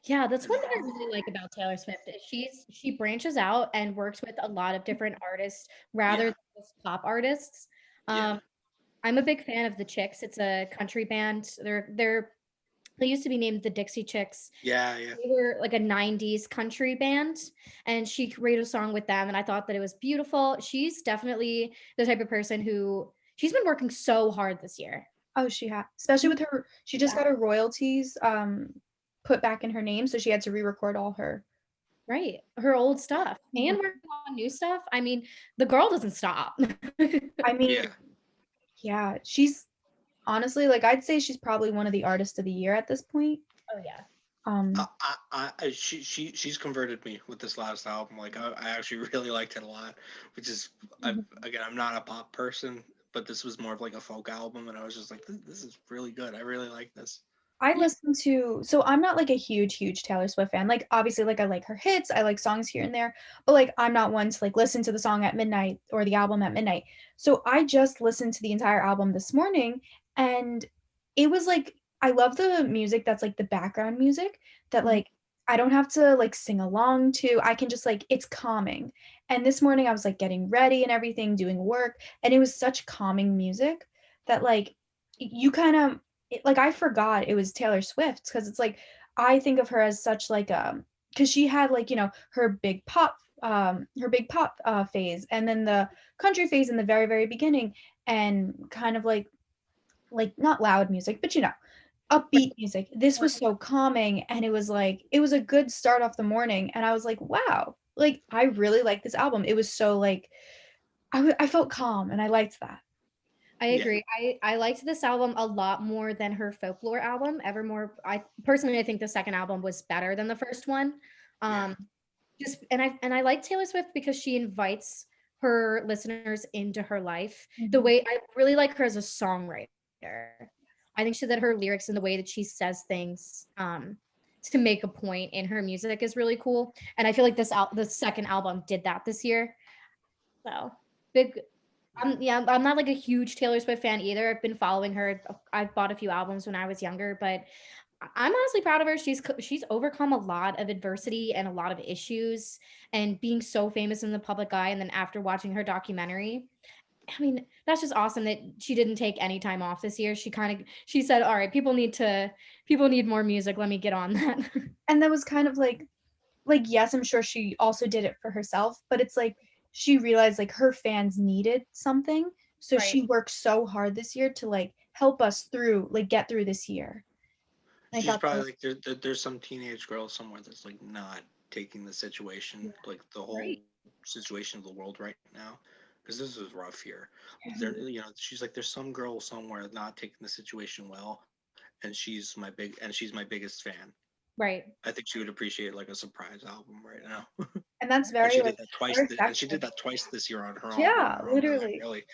Speaker 2: yeah, that's
Speaker 1: And
Speaker 2: one thing I really like about Taylor Swift is she branches out and works with a lot of different artists rather
Speaker 1: yeah,
Speaker 2: than just pop artists.
Speaker 1: yeah,
Speaker 2: Um, I'm a big fan of the Chicks. It's a country band. They used to be named the Dixie Chicks.
Speaker 1: yeah, yeah,
Speaker 2: They were like a 90s country band, and she created a song with them, and I thought that it was beautiful. She's definitely the type of person who she's been working so hard this year.
Speaker 3: Oh, she had, especially with her, she just got her royalties put back in her name, so she had to re-record all her.
Speaker 2: Right. Her old
Speaker 1: yeah,
Speaker 2: stuff and working on new stuff. I mean, the girl doesn't stop.
Speaker 3: I mean,
Speaker 1: yeah.
Speaker 3: yeah, she's honestly like I'd say she's probably one of the artists of the year at this point.
Speaker 2: Oh yeah.
Speaker 3: Um,
Speaker 1: She's converted me with this last album. Like I actually really liked it a lot, which is
Speaker 3: Mhm.
Speaker 1: again I'm not a pop person, but this was more of like a folk album, and I was just like this is really good. I really like this.
Speaker 3: I
Speaker 2: Yeah.
Speaker 3: listen to, so I'm not like a huge Taylor Swift fan. Like obviously like I like her hits, I like songs here and there, but like I'm not one to like listen to the song at midnight or the album at midnight. So I just listened to the entire album this morning, and it was like I love the music that's like the background music that
Speaker 2: Mhm.
Speaker 3: like I don't have to like sing along to. I can just like it's calming. And this morning I was like getting ready and everything, doing work, and it was such calming music that like you kind of like I forgot it was Taylor Swift because it's like I think of her as such like because she had like her big pop phase and then the country phase in the very very beginning and kind of like not loud music, but upbeat music. This was so calming and it was a good start off the morning and I was like, wow, like I really like this album. It was so like I felt calm and I liked that.
Speaker 2: I
Speaker 1: Yeah.
Speaker 2: agree. I liked this album a lot more than her folklore album, Evermore. I personally I think the second album was better than the first one.
Speaker 1: Yeah.
Speaker 2: Um just and I like Taylor Swift because she invites her listeners into her life. The
Speaker 3: Mhm.
Speaker 2: way I really like her as a songwriter. I think that her lyrics and the way that she says things to make a point in her music is really cool. And I feel like the second album did that this year. So big I'm not like a huge Taylor Swift fan either. I've been following her. I've bought a few albums when I was younger, but I'm honestly proud of her. She's overcome a lot of adversity and a lot of issues and being so famous in the public eye. And then after watching her documentary, I mean, that's just awesome that she didn't take any time off this year. She said, "All right, people need more music. Let me get on that."
Speaker 3: And that was kind of like yes, I'm sure she also did it for herself, but it's like she realized like her fans needed something. So
Speaker 2: Right.
Speaker 3: she worked so hard this year to like help us through like get through this year. I
Speaker 1: She's
Speaker 3: thought that
Speaker 1: probably
Speaker 3: was
Speaker 1: like there's some teenage girl somewhere that's like not taking the situation, like the whole
Speaker 2: Right.
Speaker 1: situation of the world right now, because this is rough here. There,
Speaker 3: Mhm.
Speaker 1: she's like there's some girl somewhere not taking the situation well, and she's my biggest fan.
Speaker 2: Right.
Speaker 1: I think she would appreciate like a surprise album right now.
Speaker 3: And that's
Speaker 1: And
Speaker 3: very
Speaker 1: she
Speaker 3: like
Speaker 1: did that twice. And she
Speaker 3: effective.
Speaker 1: did that twice this year on
Speaker 3: Yeah,
Speaker 1: her own. Like
Speaker 3: literally.
Speaker 1: really.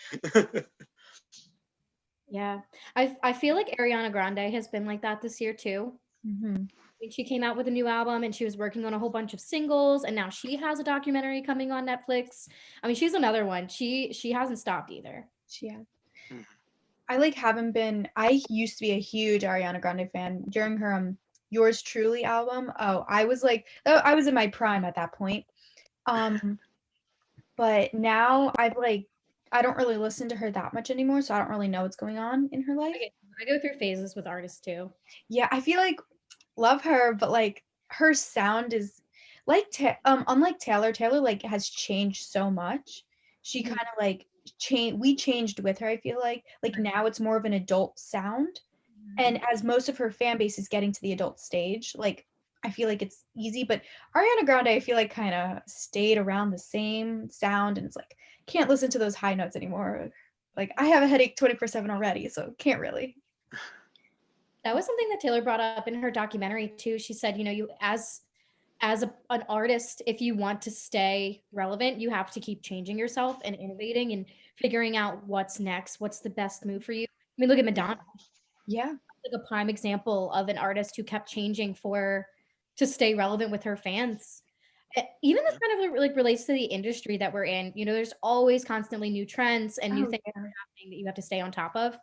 Speaker 2: Yeah. I feel like Ariana Grande has been like that this year too.
Speaker 3: Mhm.
Speaker 2: She came out with a new album and she was working on a whole bunch of singles and now she has a documentary coming on Netflix. I mean, she's another one. She hasn't stopped either.
Speaker 3: Yeah.
Speaker 1: Mhm.
Speaker 3: I like haven't been I used to be a huge Ariana Grande fan during her Yours Truly album. Oh, I was in my prime at that point. Um but now I don't really listen to her that much anymore, so I don't really know what's going on in her life.
Speaker 2: I go through phases with artists too.
Speaker 3: Yeah, I feel like love her, but like her sound is like unlike Taylor like has changed so much. She
Speaker 2: Mhm.
Speaker 3: kind of like we changed with her, I feel like now it's more of an adult sound. And as most of her fan base is getting to the adult stage, like I feel like it's easy, but Ariana Grande I feel like kind of stayed around the same sound and it's like can't listen to those high notes anymore. Like I have a headache 24/7 already, so can't really.
Speaker 2: That was something that Taylor brought up in her documentary too. She said, you know, you an artist, if you want to stay relevant, you have to keep changing yourself and innovating and figuring out what's next, what's the best move for you. I mean, look at
Speaker 1: Yeah.
Speaker 2: Madonna,
Speaker 3: Yeah.
Speaker 2: like a prime example of an artist who kept changing for to stay relevant with her fans. Even this
Speaker 1: Yeah.
Speaker 2: kind of like relates to the industry that we're in. You know, there's always constantly new trends and new
Speaker 3: Oh
Speaker 2: things
Speaker 3: yeah.
Speaker 2: happening that you have to stay on top of.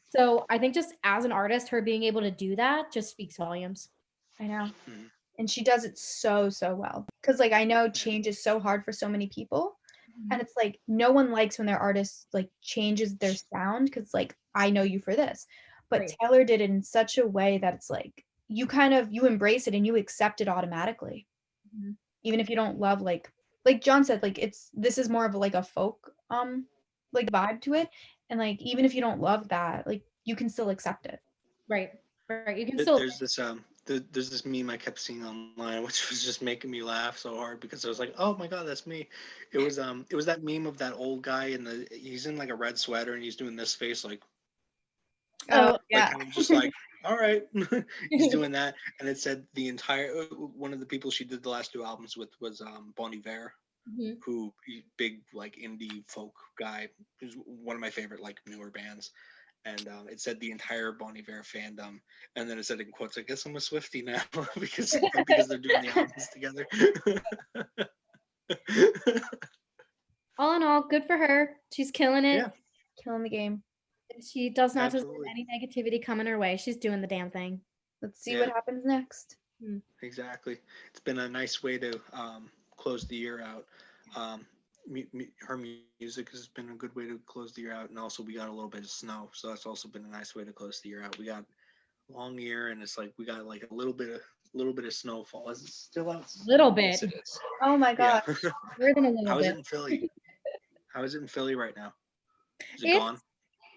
Speaker 2: So I think just as an artist, her being able to do that just speaks volumes.
Speaker 3: I know.
Speaker 1: Mhm.
Speaker 3: And she does it so well because like I know
Speaker 1: Yeah.
Speaker 3: change is so hard for so many people and
Speaker 2: Mhm.
Speaker 3: it's like no one likes when their artist like changes their sound because like I know you for this but
Speaker 2: Right.
Speaker 3: Taylor did it in such a way that it's like you embrace it and you accept it automatically
Speaker 2: Mhm.
Speaker 3: even if you don't love like John said like this is more of like a folk like vibe to it and like even if you don't love that like you can still accept it.
Speaker 2: Right. Right. You can still
Speaker 1: There's this meme I kept seeing online, which was just making me laugh so hard because I was like, oh my god, that's me. It was that meme of that old guy he's in like a red sweater and he's doing this face
Speaker 3: Oh
Speaker 2: oh
Speaker 1: like
Speaker 3: yeah.
Speaker 1: kind of just like all right. He's doing that, and it said the entire one of the people she did the last two albums with was Bon Iver,
Speaker 2: Mhm.
Speaker 1: big like indie folk guy, who's one of my favorite like newer bands. And it said the entire Bon Iver fandom, and then it said in quotes, "I guess I'm a Swiftie now," because they're doing the albums together.
Speaker 2: All in all, good for her. She's killing it.
Speaker 1: Yeah,
Speaker 3: Killing the game.
Speaker 2: And she does not deserve
Speaker 1: Absolutely.
Speaker 2: any negativity coming her way. She's doing the damn thing.
Speaker 3: Let's see
Speaker 1: Yeah.
Speaker 3: what happens next.
Speaker 1: Exactly. It's been a nice way to close the year out. Her music has been a good way to close the year out, and also we got a little bit of snow, so that's also been a nice way to close the year out. We got a long year, and it's like we got like a little bit of snowfall. Is it still out?
Speaker 2: Little
Speaker 1: Yes,
Speaker 2: bit.
Speaker 1: it is.
Speaker 3: Oh my
Speaker 1: Yeah.
Speaker 3: god.
Speaker 2: More than a little
Speaker 1: How is
Speaker 2: bit.
Speaker 1: it in Philly? How is it in Philly right now? Is it
Speaker 2: It's
Speaker 1: gone?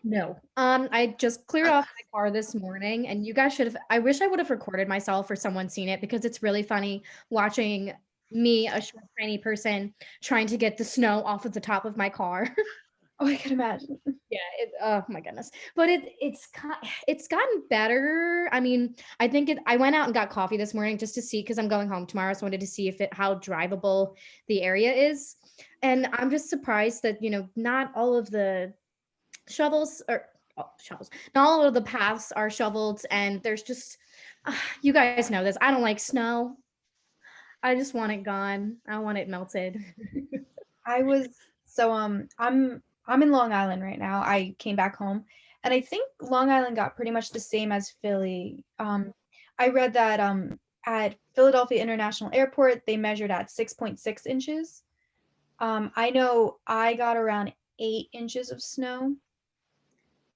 Speaker 2: no. I just cleared
Speaker 1: I-
Speaker 2: off my car this morning, and you guys should have. I wish I would have recorded myself or someone seen it because it's really funny watching me, a short, tiny person, trying to get the snow off of the top of my car.
Speaker 3: Oh, I can imagine.
Speaker 2: Yeah, oh my goodness. But it's gotten better. I mean, I think I went out and got coffee this morning just to see because I'm going home tomorrow. So I wanted to see if how drivable the area is. And I'm just surprised that, not all of the shovels, not all of the paths are shoveled, and there's just you guys know this. I don't like snow. I just want it gone. I want it melted.
Speaker 3: I was so I'm in Long Island right now. I came back home and I think Long Island got pretty much the same as Philly. I read that at Philadelphia International Airport they measured at 6.6 inches. I know I got around 8 inches of snow.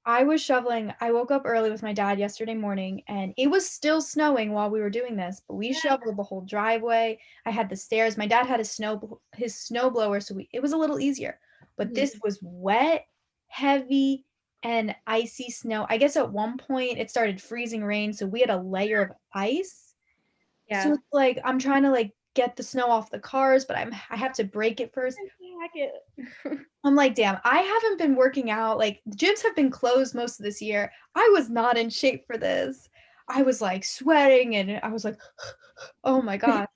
Speaker 3: I was shoveling. I woke up early with my dad yesterday morning and it was still snowing while we were doing this, but we shoveled the whole driveway. I had the stairs. My dad had his snow blower, so it was a little easier. But this was wet, heavy, and icy snow. I guess at one point it started freezing rain, so we had a layer of ice. So
Speaker 2: Yeah.
Speaker 3: it's like I'm trying to like get the snow off the cars, but I have to break it first. I'm like, damn, I haven't been working out. Like, the gyms have been closed most of this year. I was not in shape for this. I was like sweating and I was like, oh my God.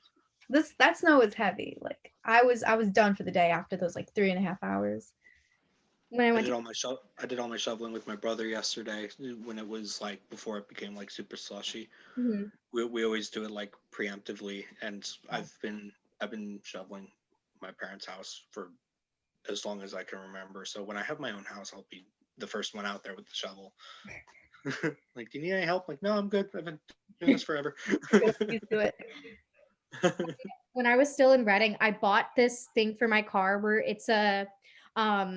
Speaker 3: That snow was heavy. Like I was done for the day after those like 3.5 hours.
Speaker 2: When I
Speaker 1: I
Speaker 2: went
Speaker 1: did
Speaker 2: to
Speaker 1: all my I did all my shoveling with my brother yesterday when it was like before it became like super slushy.
Speaker 2: Mhm.
Speaker 1: We always do it like preemptively, and I've been shoveling my parents' house for as long as I can remember. So when I have my own house, I'll be the first one out there with the shovel. Like, do you need any help? Like, no, I'm good. I've been doing this forever.
Speaker 3: Used to it.
Speaker 2: When I was still in Reading, I bought this thing for my car where it's a not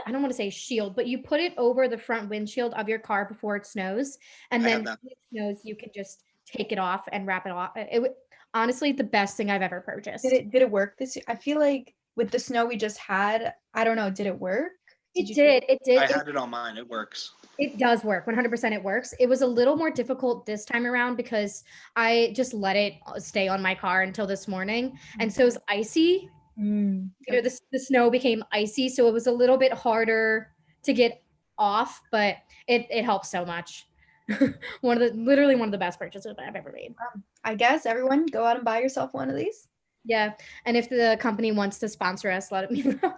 Speaker 2: I don't want to say shield, but you put it over the front windshield of your car before it snows, and
Speaker 1: I have
Speaker 2: then
Speaker 1: that.
Speaker 2: when it snows, you can just take it off and wrap it off. Honestly the best thing I've ever purchased.
Speaker 3: Did it work this year? I feel like with the snow we just had, I don't know, did it work?
Speaker 2: It
Speaker 3: you
Speaker 2: did. It did.
Speaker 1: I had it on mine. It works.
Speaker 2: It does work. 100% it works. It was a little more difficult this time around because I just let it stay on my car until this morning. And so it was icy. The snow became icy. So it was a little bit harder to get off, but it helps so much. Literally one of the best purchases I've ever made.
Speaker 3: I guess everyone go out and buy yourself one of these.
Speaker 2: Yeah. And if the company wants to sponsor us, let me know.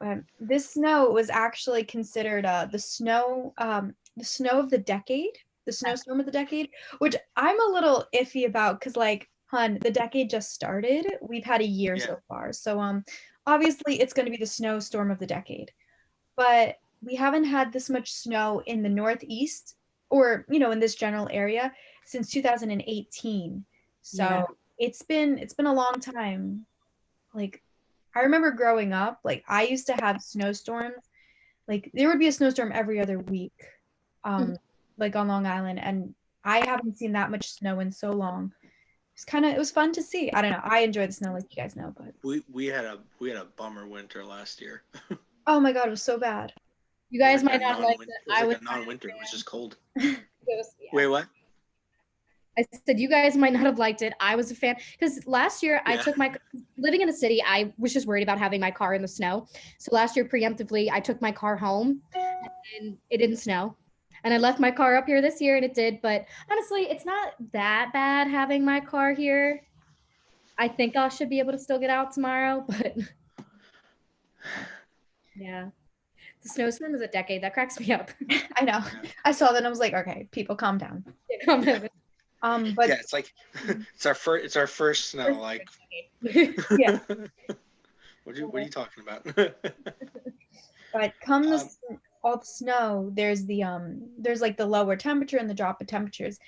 Speaker 3: But this snow was actually considered the snow of the decade, the snowstorm of the decade, which I'm a little iffy about because like, hun, the decade just started. We've had a year
Speaker 1: Yeah.
Speaker 3: so far. So obviously it's going to be the snowstorm of the decade. But we haven't had this much snow in the Northeast or, in this general area since 2018. So
Speaker 2: Yeah.
Speaker 3: it's been a long time. Like I remember growing up, like I used to have snowstorms. Like there would be a snowstorm every other week,
Speaker 2: Mhm.
Speaker 3: like on Long Island, and I haven't seen that much snow in so long. It was fun to see. I don't know. I enjoy the snow, like you guys know, but
Speaker 1: We had a bummer winter last year.
Speaker 3: oh my God, it was so bad.
Speaker 2: You guys
Speaker 1: It was
Speaker 2: might not like
Speaker 1: It
Speaker 2: that.
Speaker 1: was
Speaker 2: I
Speaker 1: like
Speaker 2: was
Speaker 1: a non-winter. It was just cold.
Speaker 2: yeah.
Speaker 1: Wait, what?
Speaker 2: I said you guys might not have liked it. I was a fan because last year I
Speaker 1: Yeah.
Speaker 2: took living in a city. I was just worried about having my car in the snow. So last year preemptively, I took my car home, and it didn't snow. And I left my car up here this year, and it did. But honestly, it's not that bad having my car here. I think I should be able to still get out tomorrow, but yeah, the snowstorm is a decade. That cracks me up.
Speaker 3: I know.
Speaker 1: Yeah.
Speaker 3: I saw that and I was like, okay, people calm down.
Speaker 1: Yeah.
Speaker 3: But
Speaker 1: Yeah, it's like it's our first snow. Like,
Speaker 3: yeah.
Speaker 1: what are you talking about?
Speaker 3: But come
Speaker 1: Um,
Speaker 3: all the snow, there's like the lower temperature and the drop of temperatures.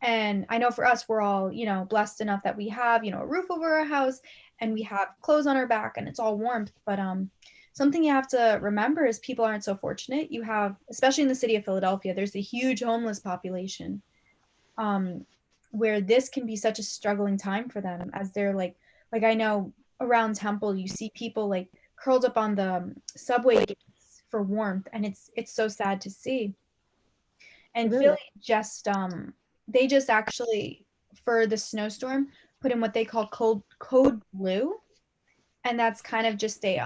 Speaker 3: And I know for us, we're all, blessed enough that we have, a roof over our house and we have clothes on our back and it's all warmth. But something you have to remember is people aren't so fortunate. You have, especially in the city of Philadelphia, there's a huge homeless population, where this can be such a struggling time for them, as they're like I know around Temple, you see people like curled up on the subway gates for warmth, and it's so sad to see.
Speaker 2: It
Speaker 3: And
Speaker 2: really
Speaker 3: Philly
Speaker 2: is.
Speaker 3: just they just actually, for the snowstorm, put in what they call code blue, and that's kind of just a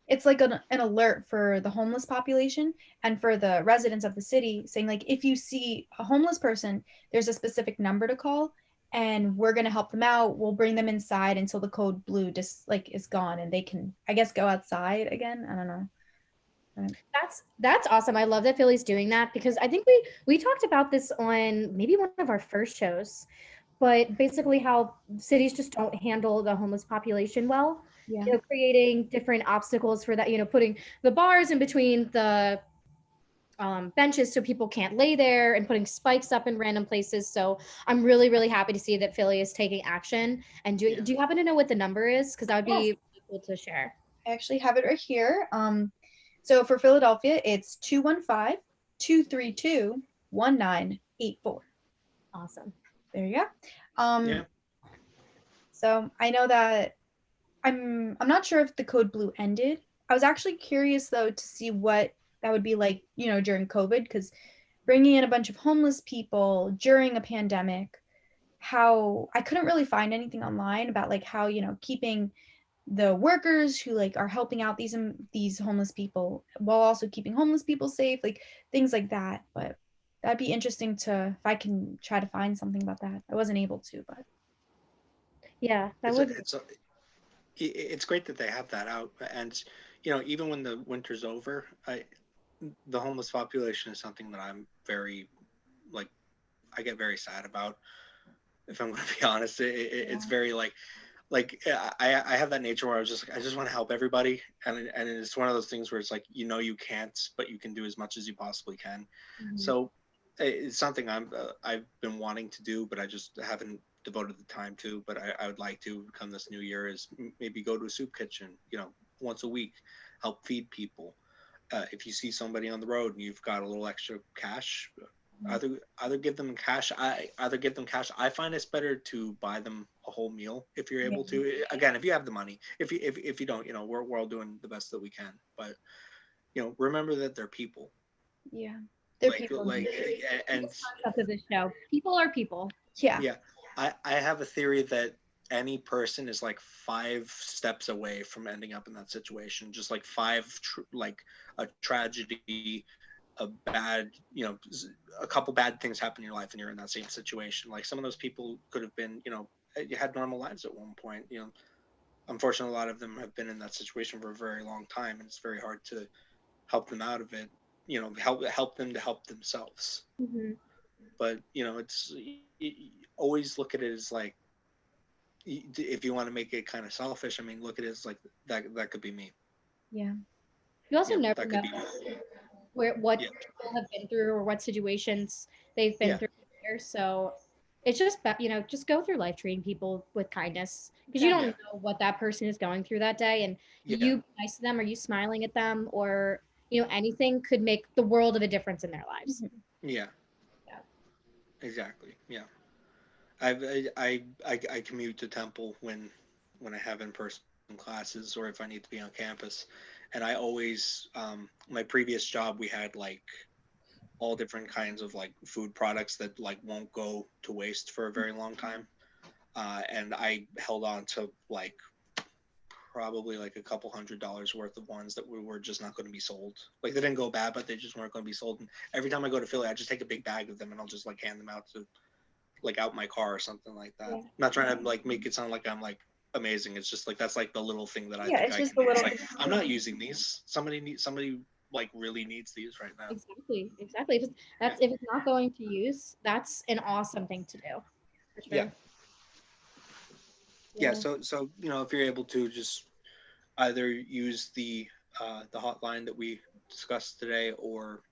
Speaker 3: it's like an alert for the homeless population and for the residents of the city, saying like, if you see a homeless person, there's a specific number to call, and we're going to help them out. We'll bring them inside until the code blue just like is gone and they can, I guess, go outside again. I don't know.
Speaker 2: That's awesome. I love that Philly's doing that, because I think we talked about this on maybe one of our first shows, but basically how cities just don't handle the homeless population well.
Speaker 3: Yeah.
Speaker 2: Creating different obstacles for that. Putting the bars in between the benches so people can't lay there, and putting spikes up in random places. So I'm really, really happy to see that Philly is taking action. And
Speaker 1: Yeah.
Speaker 2: do you happen to know what the number is? Because that would
Speaker 3: Yes.
Speaker 2: be really cool to share.
Speaker 3: I actually have it right here. So for Philadelphia, it's 215-232-1984.
Speaker 2: Awesome.
Speaker 3: There you go.
Speaker 1: yeah.
Speaker 3: So I know that I'm not sure if the code blue ended. I was actually curious though to see what that would be like, during COVID, because bringing in a bunch of homeless people during a pandemic, how I couldn't really find anything online about like how, keeping the workers who like are helping out these homeless people while also keeping homeless people safe, like things like that. But that'd be interesting to, if I can try to find something about that. I wasn't able to, but
Speaker 2: Yeah, that
Speaker 1: It's
Speaker 2: would.
Speaker 1: it's great that they have that out, and even when the winter's over, the homeless population is something that I'm very, like, I get very sad about. If I'm going to be honest, it's very like I have that nature where I was just like, I just want to help everybody, and it's one of those things where it's like, you can't, but you can do as much as you possibly can. So it's something I've been wanting to do, but I just haven't devoted the time to. But I would like to come this new year, is maybe go to a soup kitchen, once a week, help feed people. If you see somebody on the road and you've got a little extra cash, either give them cash. I find it's better to buy them a whole meal if you're
Speaker 3: yeah,
Speaker 1: able to. Again, if you have the money. If you don't, we're all doing the best that we can. But remember that they're people.
Speaker 3: yeah, they're
Speaker 1: Like
Speaker 3: people.
Speaker 1: like and
Speaker 2: Concept of this show. People are people.
Speaker 3: Yeah,
Speaker 1: yeah, I have a theory that any person is like 5 steps away from ending up in that situation. Just like like a tragedy, a bad, a couple bad things happen in your life and you're in that same situation. Like some of those people could have been, you had normal lives at one point. Unfortunately, a lot of them have been in that situation for a very long time, and it's very hard to help them out of it. Help them to help themselves.
Speaker 2: Mm-hmm.
Speaker 1: But it's always look at it as like, if you want to make it kind of selfish, I mean, look at it as like that could be me.
Speaker 3: yeah,
Speaker 2: You also never
Speaker 1: That
Speaker 2: know
Speaker 1: could be me.
Speaker 2: what
Speaker 1: Yeah,
Speaker 2: people have been through, or what situations they've been
Speaker 1: yeah,
Speaker 2: through there. So it's just just go through life treating people with kindness, because you
Speaker 3: exactly.
Speaker 2: don't
Speaker 1: yeah,
Speaker 2: know what that person is going through that day, and
Speaker 1: yeah,
Speaker 2: you being nice to them, or you smiling at them, or anything could make the world of a difference in their lives.
Speaker 3: Mhm.
Speaker 1: yeah,
Speaker 2: Yeah.
Speaker 1: exactly. Yeah. I commute to Temple when I have in-person classes, or if I need to be on campus, and I always, my previous job, we had like all different kinds of like food products that like won't go to waste for a very long time, and I held on to like probably like a couple $100s worth of ones that were just not going to be sold. Like they didn't go bad, but they just weren't going to be sold. And every time I go to Philly, I just take a big bag of them and I'll just like hand them out to, like, out my car or something like that.
Speaker 3: Yeah.
Speaker 1: I'm not trying to like make it sound like I'm like amazing. It's just like that's like the little thing that I
Speaker 3: Yeah,
Speaker 1: think
Speaker 3: it's
Speaker 1: I
Speaker 3: just
Speaker 1: can
Speaker 3: the
Speaker 1: do. It's
Speaker 3: little
Speaker 1: like
Speaker 3: things.
Speaker 1: I'm not using these. Somebody like really needs these right now.
Speaker 2: Exactly.
Speaker 1: Yeah.
Speaker 2: If it's not going to use, that's an awesome thing to do. For
Speaker 1: Yeah.
Speaker 2: sure.
Speaker 1: Yeah.
Speaker 2: Yeah.
Speaker 1: So if you're able to just either use the hotline that we discussed today, or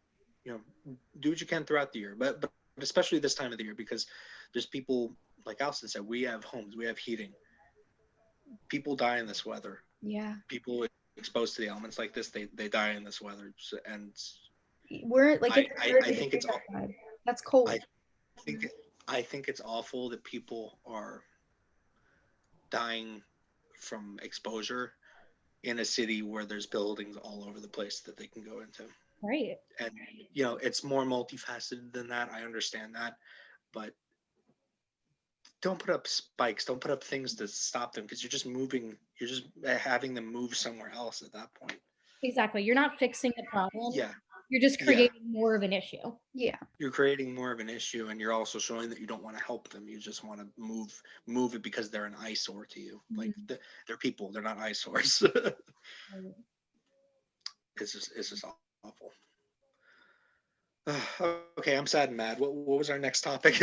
Speaker 1: do what you can throughout the year, but especially this time of the year, because there's people, like Allison said, we have homes, we have heating. People die in this weather.
Speaker 3: Yeah.
Speaker 1: People exposed to the elements like this, they die in this weather. And
Speaker 3: We're like, it's
Speaker 1: I think it's
Speaker 3: outside. That's cold.
Speaker 1: I think I think it's awful that people are dying from exposure in a city where there's buildings all over the place that they can go into.
Speaker 2: Right.
Speaker 1: And it's more multifaceted than that. I understand that, but don't put up spikes. Don't put up things to stop them, because you're just moving. You're just having them move somewhere else at that point.
Speaker 2: Exactly. You're not fixing the problem.
Speaker 1: Yeah.
Speaker 2: You're just creating more of an issue.
Speaker 3: Yeah.
Speaker 1: You're creating more of an issue, and you're also showing that you don't want to help them. You just want to move it because they're an eyesore to you.
Speaker 2: Mm-hmm.
Speaker 1: Like they're people. They're not eyesores. It's just awful. Okay, I'm sad and mad. What was our next topic?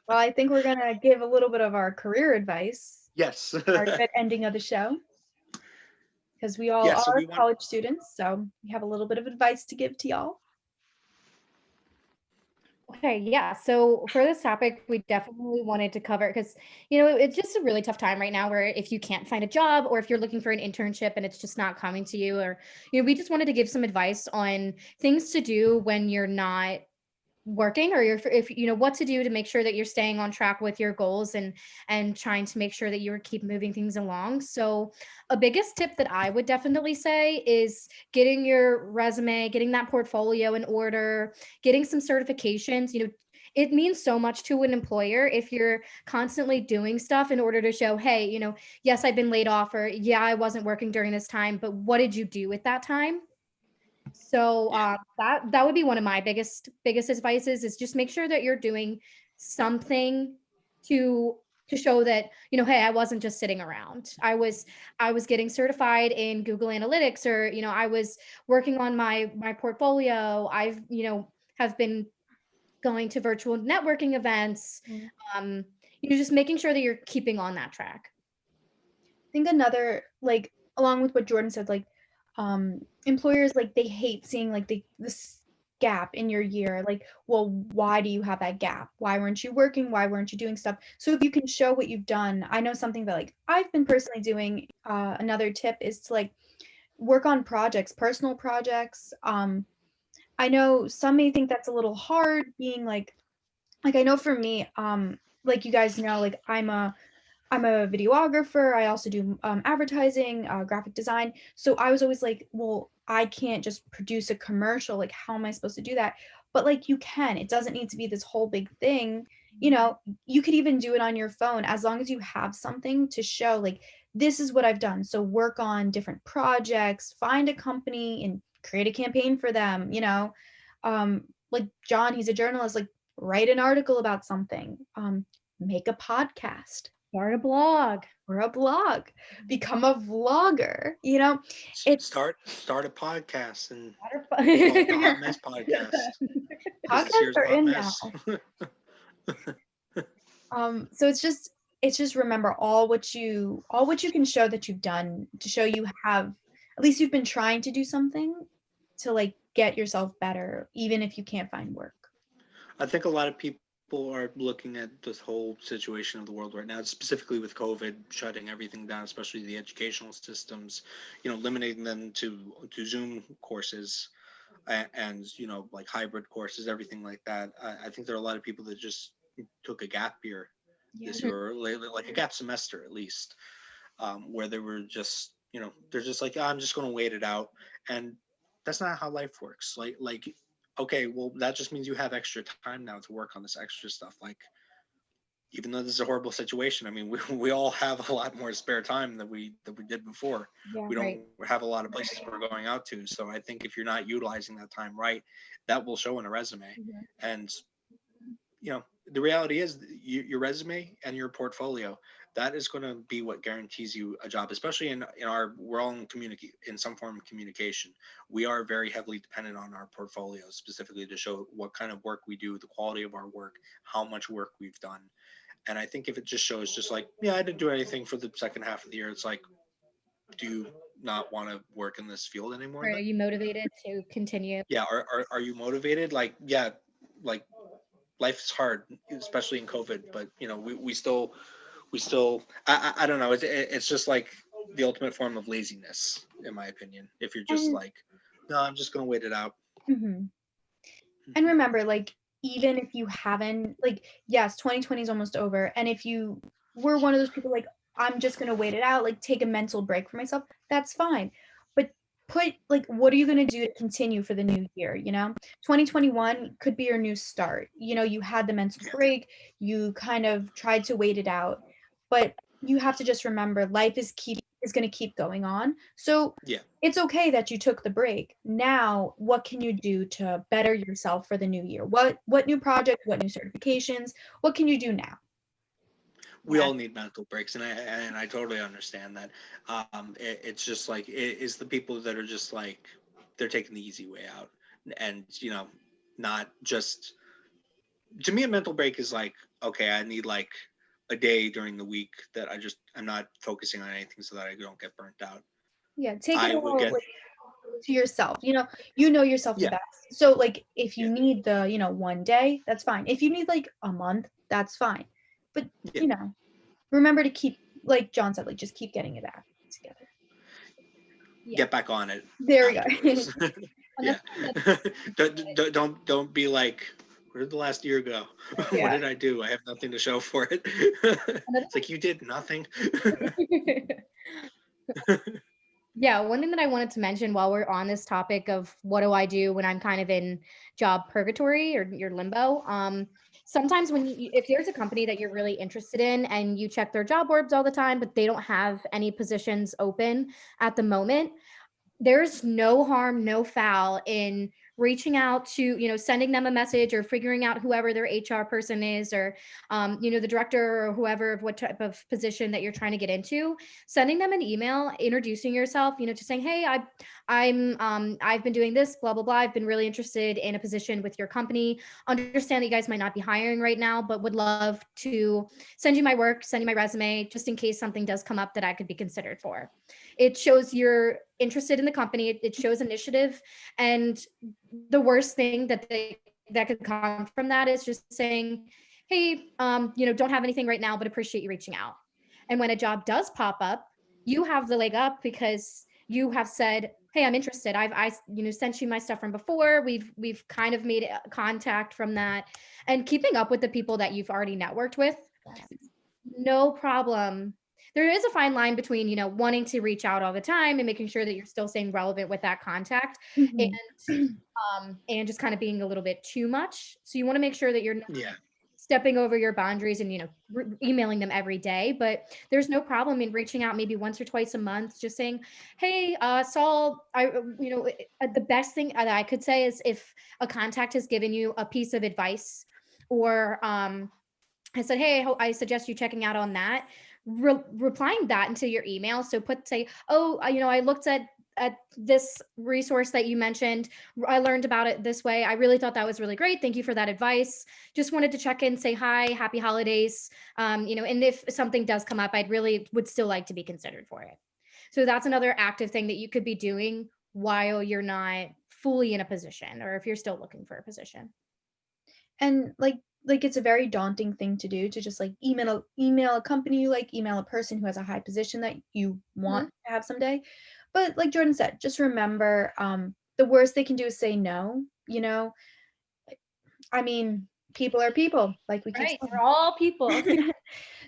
Speaker 3: Well, I think we're gonna give a little bit of our career advice.
Speaker 1: Yes.
Speaker 3: Our good ending of the show, because we all are college students, so we have a little bit of advice to give to y'all.
Speaker 2: Okay, yeah. So for this topic, we definitely wanted to cover, because it's just a really tough time right now, where if you can't find a job, or if you're looking for an internship and it's just not coming to you, or we just wanted to give some advice on things to do when you're not working, or if what to do to make sure that you're staying on track with your goals, and trying to make sure that you keep moving things along. So a biggest tip that I would definitely say is getting your resume, getting that portfolio in order, getting some certifications. It means so much to an employer if you're constantly doing stuff in order to show, hey, yes, I've been laid off, or yeah, I wasn't working during this time, but what did you do at that time? So that would be one of my biggest advices, is just make sure that you're doing something to show that, hey, I wasn't just sitting around. I was getting certified in Google Analytics, or I was working on my portfolio. I've have been going to virtual networking events. Just making sure that you're keeping on that track.
Speaker 3: I think another, like, along with what Jordan said, like, employers, like, they hate seeing like this gap in your year. Like, well, why do you have that gap? Why weren't you working? Why weren't you doing stuff? So if you can show what you've done, I know something that, like, I've been personally doing, another tip is to, like, work on projects, personal projects. I know some may think that's a little hard, being like I know for me, like, you guys know, like, I'm a videographer. I also do advertising, graphic design. So I was always like, well, I can't just produce a commercial. Like, how am I supposed to do that? But, like, you can. It doesn't need to be this whole big thing. You could even do it on your phone, as long as you have something to show, like, this is what I've done. So work on different projects, find a company and create a campaign for them. Like John, he's a journalist. Like, write an article about something. Make a podcast.
Speaker 2: Start a blog.
Speaker 3: Or a blog. Become a vlogger.
Speaker 1: It's start a podcast and call it the Hot Mess Podcast.
Speaker 3: Podcasts are in now. So it's just remember all what you can show that you've done, to show you have, at least you've been trying to do something to, like, get yourself better, even if you can't find work.
Speaker 1: I think a lot of people are looking at this whole situation of the world right now, specifically with COVID shutting everything down, especially the educational systems, limiting them to Zoom courses and like hybrid courses, everything like that. I think there are a lot of people that just took a gap year this year, or like a gap semester at least, where they were just, they're just like, I'm just going to wait it out. And that's not how life works. Like, okay, well, that just means you have extra time now to work on this extra stuff. Like, even though this is a horrible situation, I mean, we all have a lot more spare time than we did before.
Speaker 2: Yeah,
Speaker 1: we don't have a lot of places we're going out to. So I think if you're not utilizing that time right, that will show in a resume. And, the reality is your resume and your portfolio, that is going to be what guarantees you a job, especially in we're all in some form of communication. We are very heavily dependent on our portfolios, specifically to show what kind of work we do, the quality of our work, how much work we've done. And I think if it just shows just like, yeah, I didn't do anything for the second half of the year, it's like, do not want to work in this field anymore?
Speaker 2: Or are you motivated to continue?
Speaker 1: Yeah. Are you motivated? Like, yeah, like life's hard, especially in COVID, but we still, I don't know. It's just like the ultimate form of laziness, in my opinion. If you're just
Speaker 3: And
Speaker 1: like, no, I'm just going to wait it out.
Speaker 3: mhm. And remember, like, even if you haven't, like, yes, 2020 is almost over. And if you were one of those people like, I'm just going to wait it out, like, take a mental break for myself, that's fine. But put, like, what are you going to do to continue for the new year? 2021 could be your new start. You had the mental
Speaker 1: Yeah.
Speaker 3: break, you kind of tried to wait it out. But you have to just remember life is going to keep going on. So
Speaker 1: Yeah.
Speaker 3: it's okay that you took the break. Now, what can you do to better yourself for the new year? What new project, what new certifications, what can you do now?
Speaker 1: We
Speaker 2: Yeah.
Speaker 1: all need mental breaks, and I totally understand that. It's just like it's the people that are just like they're taking the easy way out, and not just, to me, a mental break is like, okay, I need like a day during the week that I'm not focusing on anything so that I don't get burnt out.
Speaker 3: Yeah, take it
Speaker 1: I would
Speaker 3: all
Speaker 1: get,
Speaker 3: like to yourself. You know yourself the
Speaker 1: yeah,
Speaker 3: best. So like if you
Speaker 1: yeah,
Speaker 3: need the, one day, that's fine. If you need like a month, that's fine. But,
Speaker 1: yeah.
Speaker 3: remember to keep, like John said, like just keep getting it back together.
Speaker 2: Yeah.
Speaker 1: Get back on it
Speaker 3: There we go.
Speaker 1: afterwards.
Speaker 2: And
Speaker 1: Yeah.
Speaker 2: that's
Speaker 1: Don't be like, where did the last year go? What
Speaker 3: Yeah.
Speaker 1: did I do? I have nothing to show for it. It's like, you did nothing.
Speaker 2: Yeah, one thing that I wanted to mention while we're on this topic of what do I do when I'm kind of in job purgatory or your limbo. Sometimes if there's a company that you're really interested in and you check their job boards all the time, but they don't have any positions open at the moment, there's no harm, no foul in reaching out to, sending them a message or figuring out whoever their HR person is, or, the director or whoever of what type of position that you're trying to get into, sending them an email, introducing yourself, just saying, hey, I've been doing this, blah, blah, blah. I've been really interested in a position with your company. Understand that you guys might not be hiring right now, but would love to send you my work, send you my resume, just in case something does come up that I could be considered for. It shows you're interested in the company. It shows initiative. And the worst thing that could come from that is just saying, hey, don't have anything right now, but appreciate you reaching out. And when a job does pop up, you have the leg up because you have said, hey, I'm interested. I sent you my stuff from before. We've kind of made contact from that, and keeping up with the people that you've already networked with, no problem. There is a fine line between, wanting to reach out all the time and making sure that you're still staying relevant with that contact,
Speaker 3: Mhm.
Speaker 2: and just kind of being a little bit too much. So you want to make sure that you're not
Speaker 1: Yeah.
Speaker 2: stepping over your boundaries and, emailing them every day, but there's no problem in reaching out maybe once or twice a month, just saying, hey, Saul, the best thing that I could say is if a contact has given you a piece of advice, or, I said, hey, I suggest you checking out on that, replying that into your email. So say, oh, I looked at this resource that you mentioned. I learned about it this way. I really thought that was really great. Thank you for that advice. Just wanted to check in, say hi, happy holidays. And if something does come up, I'd really would still like to be considered for it. So that's another active thing that you could be doing while you're not fully in a position, or if you're still looking for a position.
Speaker 3: And like it's a very daunting thing to do, to just like email a company you like, email a person who has a high position that you want to have someday. But like Jordan said, just remember, the worst they can do is say no. I mean, people are people, like we keep
Speaker 2: Right.
Speaker 3: saying.
Speaker 2: We're all people.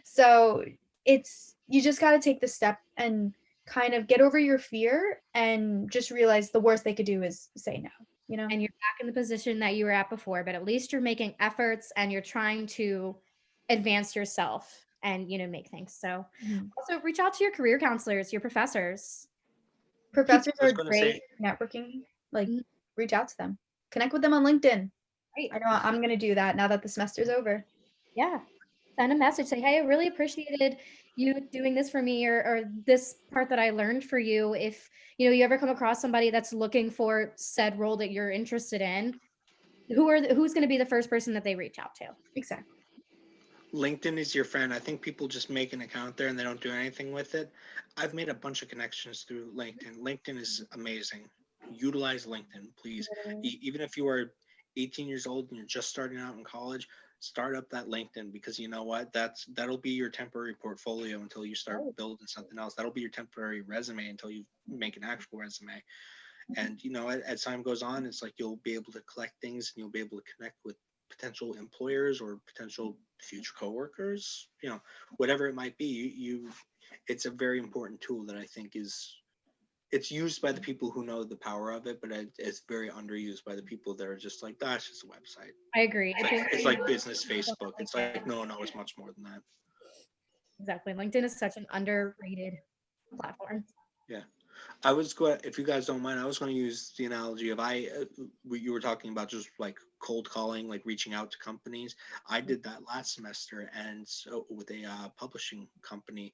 Speaker 3: So you just got to take the step and kind of get over your fear and just realize the worst they could do is say no.
Speaker 2: And you're back in the position that you were at before, but at least you're making efforts and you're trying to advance yourself and, make things. So
Speaker 3: Mhm.
Speaker 2: also reach out to your career counselors, your professors.
Speaker 3: Professors
Speaker 1: I was
Speaker 3: are
Speaker 1: going to
Speaker 3: great
Speaker 1: say,
Speaker 3: networking. Like,
Speaker 2: Mhm.
Speaker 3: reach out to them. Connect with them on LinkedIn.
Speaker 2: Right.
Speaker 3: I know I'm gonna do that now that the semester's over.
Speaker 2: Yeah. Send a message, say, hey, I really appreciated you doing this for me, or this part that I learned for you. If, you ever come across somebody that's looking for said role that you're interested in, who's going to be the first person that they reach out to?
Speaker 3: Exactly.
Speaker 1: LinkedIn is your friend. I think people just make an account there and they don't do anything with it. I've made a bunch of connections through LinkedIn. LinkedIn is amazing. Utilize LinkedIn, please. Even if you are 18 years old and you're just starting out in college, start up that LinkedIn, because you know what? That'll be your temporary portfolio until you start building something else. That'll be your temporary resume until you make an actual resume. And as time goes on, it's like you'll be able to collect things and you'll be able to connect with potential employers or potential future coworkers, whatever it might be. It's a very important tool that I think it's used by the people who know the power of it, but it's very underused by the people that are just like, that's just a website.
Speaker 2: I agree.
Speaker 1: It's like business Facebook. It's like, no, it's much more than that.
Speaker 2: Exactly. LinkedIn is such an underrated platform.
Speaker 1: Yeah. If you guys don't mind, I was going to use the analogy of you were talking about just like cold calling, like reaching out to companies. I did that last semester, and so with a publishing company,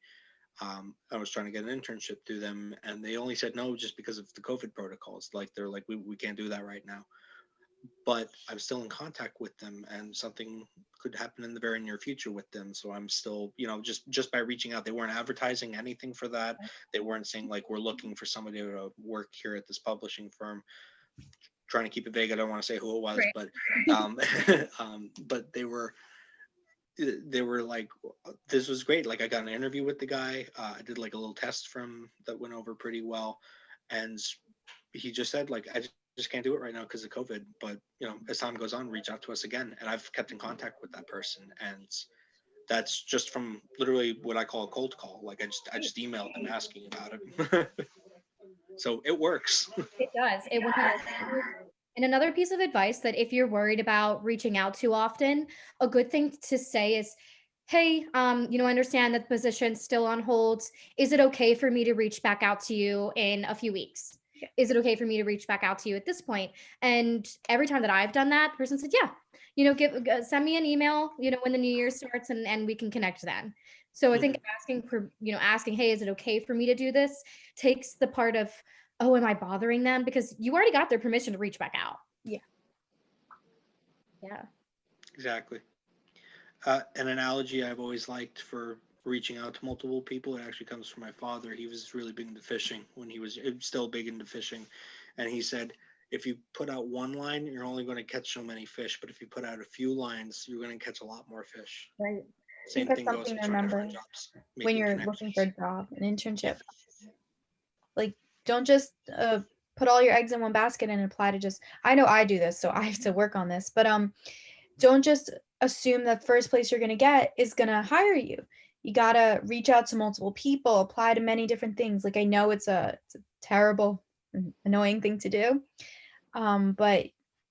Speaker 1: I was trying to get an internship through them, and they only said no just because of the COVID protocols. Like they're like, we can't do that right now. But I'm still in contact with them, and something could happen in the very near future with them. So I'm still, just by reaching out, they weren't advertising anything for that. They weren't saying like, we're looking for somebody to work here at this publishing firm. Trying to keep it vague. I don't want to say who it was,
Speaker 2: Right.
Speaker 1: but but they were like, this was great. Like I got an interview with the guy. I did like a little test that went over pretty well, and he just said like, I just can't do it right now because of COVID. But as time goes on, reach out to us again. And I've kept in contact with that person, and that's just from literally what I call a cold call. Like I just emailed them asking about it. So it works.
Speaker 2: It does. It 100%. And another piece of advice, that if you're worried about reaching out too often, a good thing to say is, hey, I understand that the position's still on hold. Is it okay for me to reach back out to you in a few weeks? Is it okay for me to reach back out to you at this point? And every time that I've done that, the person said, yeah, send me an email, when the new year starts, and we can connect then. So I think asking, hey, is it okay for me to do this, takes the part of, oh, am I bothering them? Because you already got their permission to reach back out.
Speaker 3: Yeah.
Speaker 2: Yeah.
Speaker 1: Exactly. An analogy I've always liked for reaching out to multiple people, it actually comes from my father. He was really big into fishing when he was still big into fishing. And he said, if you put out one line, you're only going to catch so many fish. But if you put out a few lines, you're going to catch a lot more fish.
Speaker 2: Right.
Speaker 1: Same
Speaker 3: that's
Speaker 1: thing goes
Speaker 3: something
Speaker 1: with
Speaker 3: to
Speaker 1: trying to
Speaker 3: remember
Speaker 1: find jobs.
Speaker 3: when you're looking for a job, an internship. Like, don't just put all your eggs in one basket and apply to just, I know I do this, so I have to work on this, but don't just assume that first place you're going to get is going to hire you. You got to reach out to multiple people, apply to many different things. Like, I know it's a terrible, annoying thing to do, but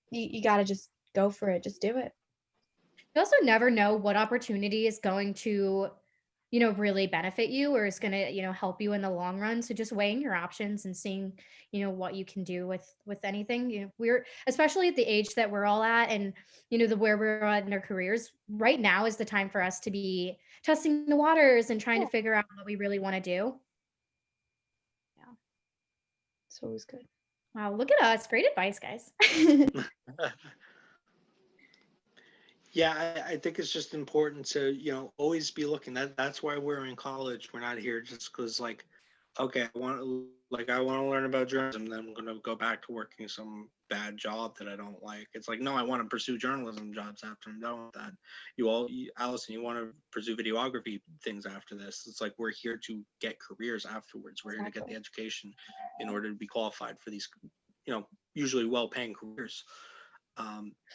Speaker 3: you got to just go for it. Just do it.
Speaker 2: You also never know what opportunity is going to, really benefit you, or is going to, help you in the long run. So just weighing your options and seeing, what you can do with anything. We're, especially at the age that we're all at, and, where we're at in our careers right now is the time for us to be testing the waters and trying to figure out what we really want to do.
Speaker 3: Yeah. It's always good.
Speaker 2: Wow. Look at us. Great advice, guys.
Speaker 1: Yeah, I think it's just important to, always be looking. That's why we're in college. We're not here just because, like, okay, I want to learn about journalism, then I'm going to go back to working some bad job that I don't like. It's like, no, I want to pursue journalism jobs after I'm done with that. Allison, you want to pursue videography things after this. It's like, we're here to get careers afterwards. We're here to get the education in order to be qualified for these, usually well-paying careers.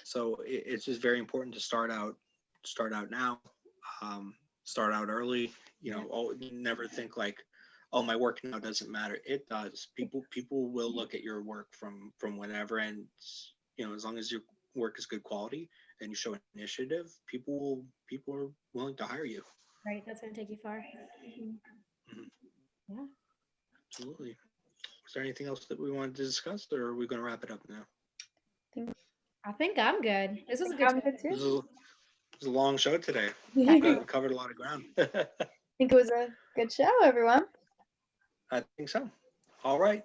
Speaker 1: So it's just very important to start out now, start out early. Never think like, oh, my work now doesn't matter. It does. People will look at your work from whenever, and as long as your work is good quality and you show initiative, people are willing to hire you.
Speaker 2: Right, that's going to take you far.
Speaker 1: Mm-hmm.
Speaker 2: Yeah,
Speaker 1: absolutely. Is there anything else that we wanted to discuss, or are we going to wrap it up now?
Speaker 2: I think I'm good. This was a good
Speaker 1: too. This was a long show today.
Speaker 3: We
Speaker 1: covered a lot of ground.
Speaker 3: I think it was a good show, everyone.
Speaker 1: I think so. All right.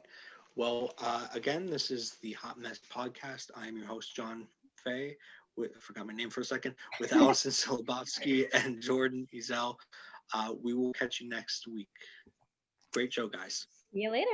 Speaker 1: Well, again, this is the Hot Mess Podcast. I am your host, John Fay. I forgot my name for a second, with Allison Silabowski and Jordan Ezel. We will catch you next week. Great show, guys.
Speaker 2: See you later.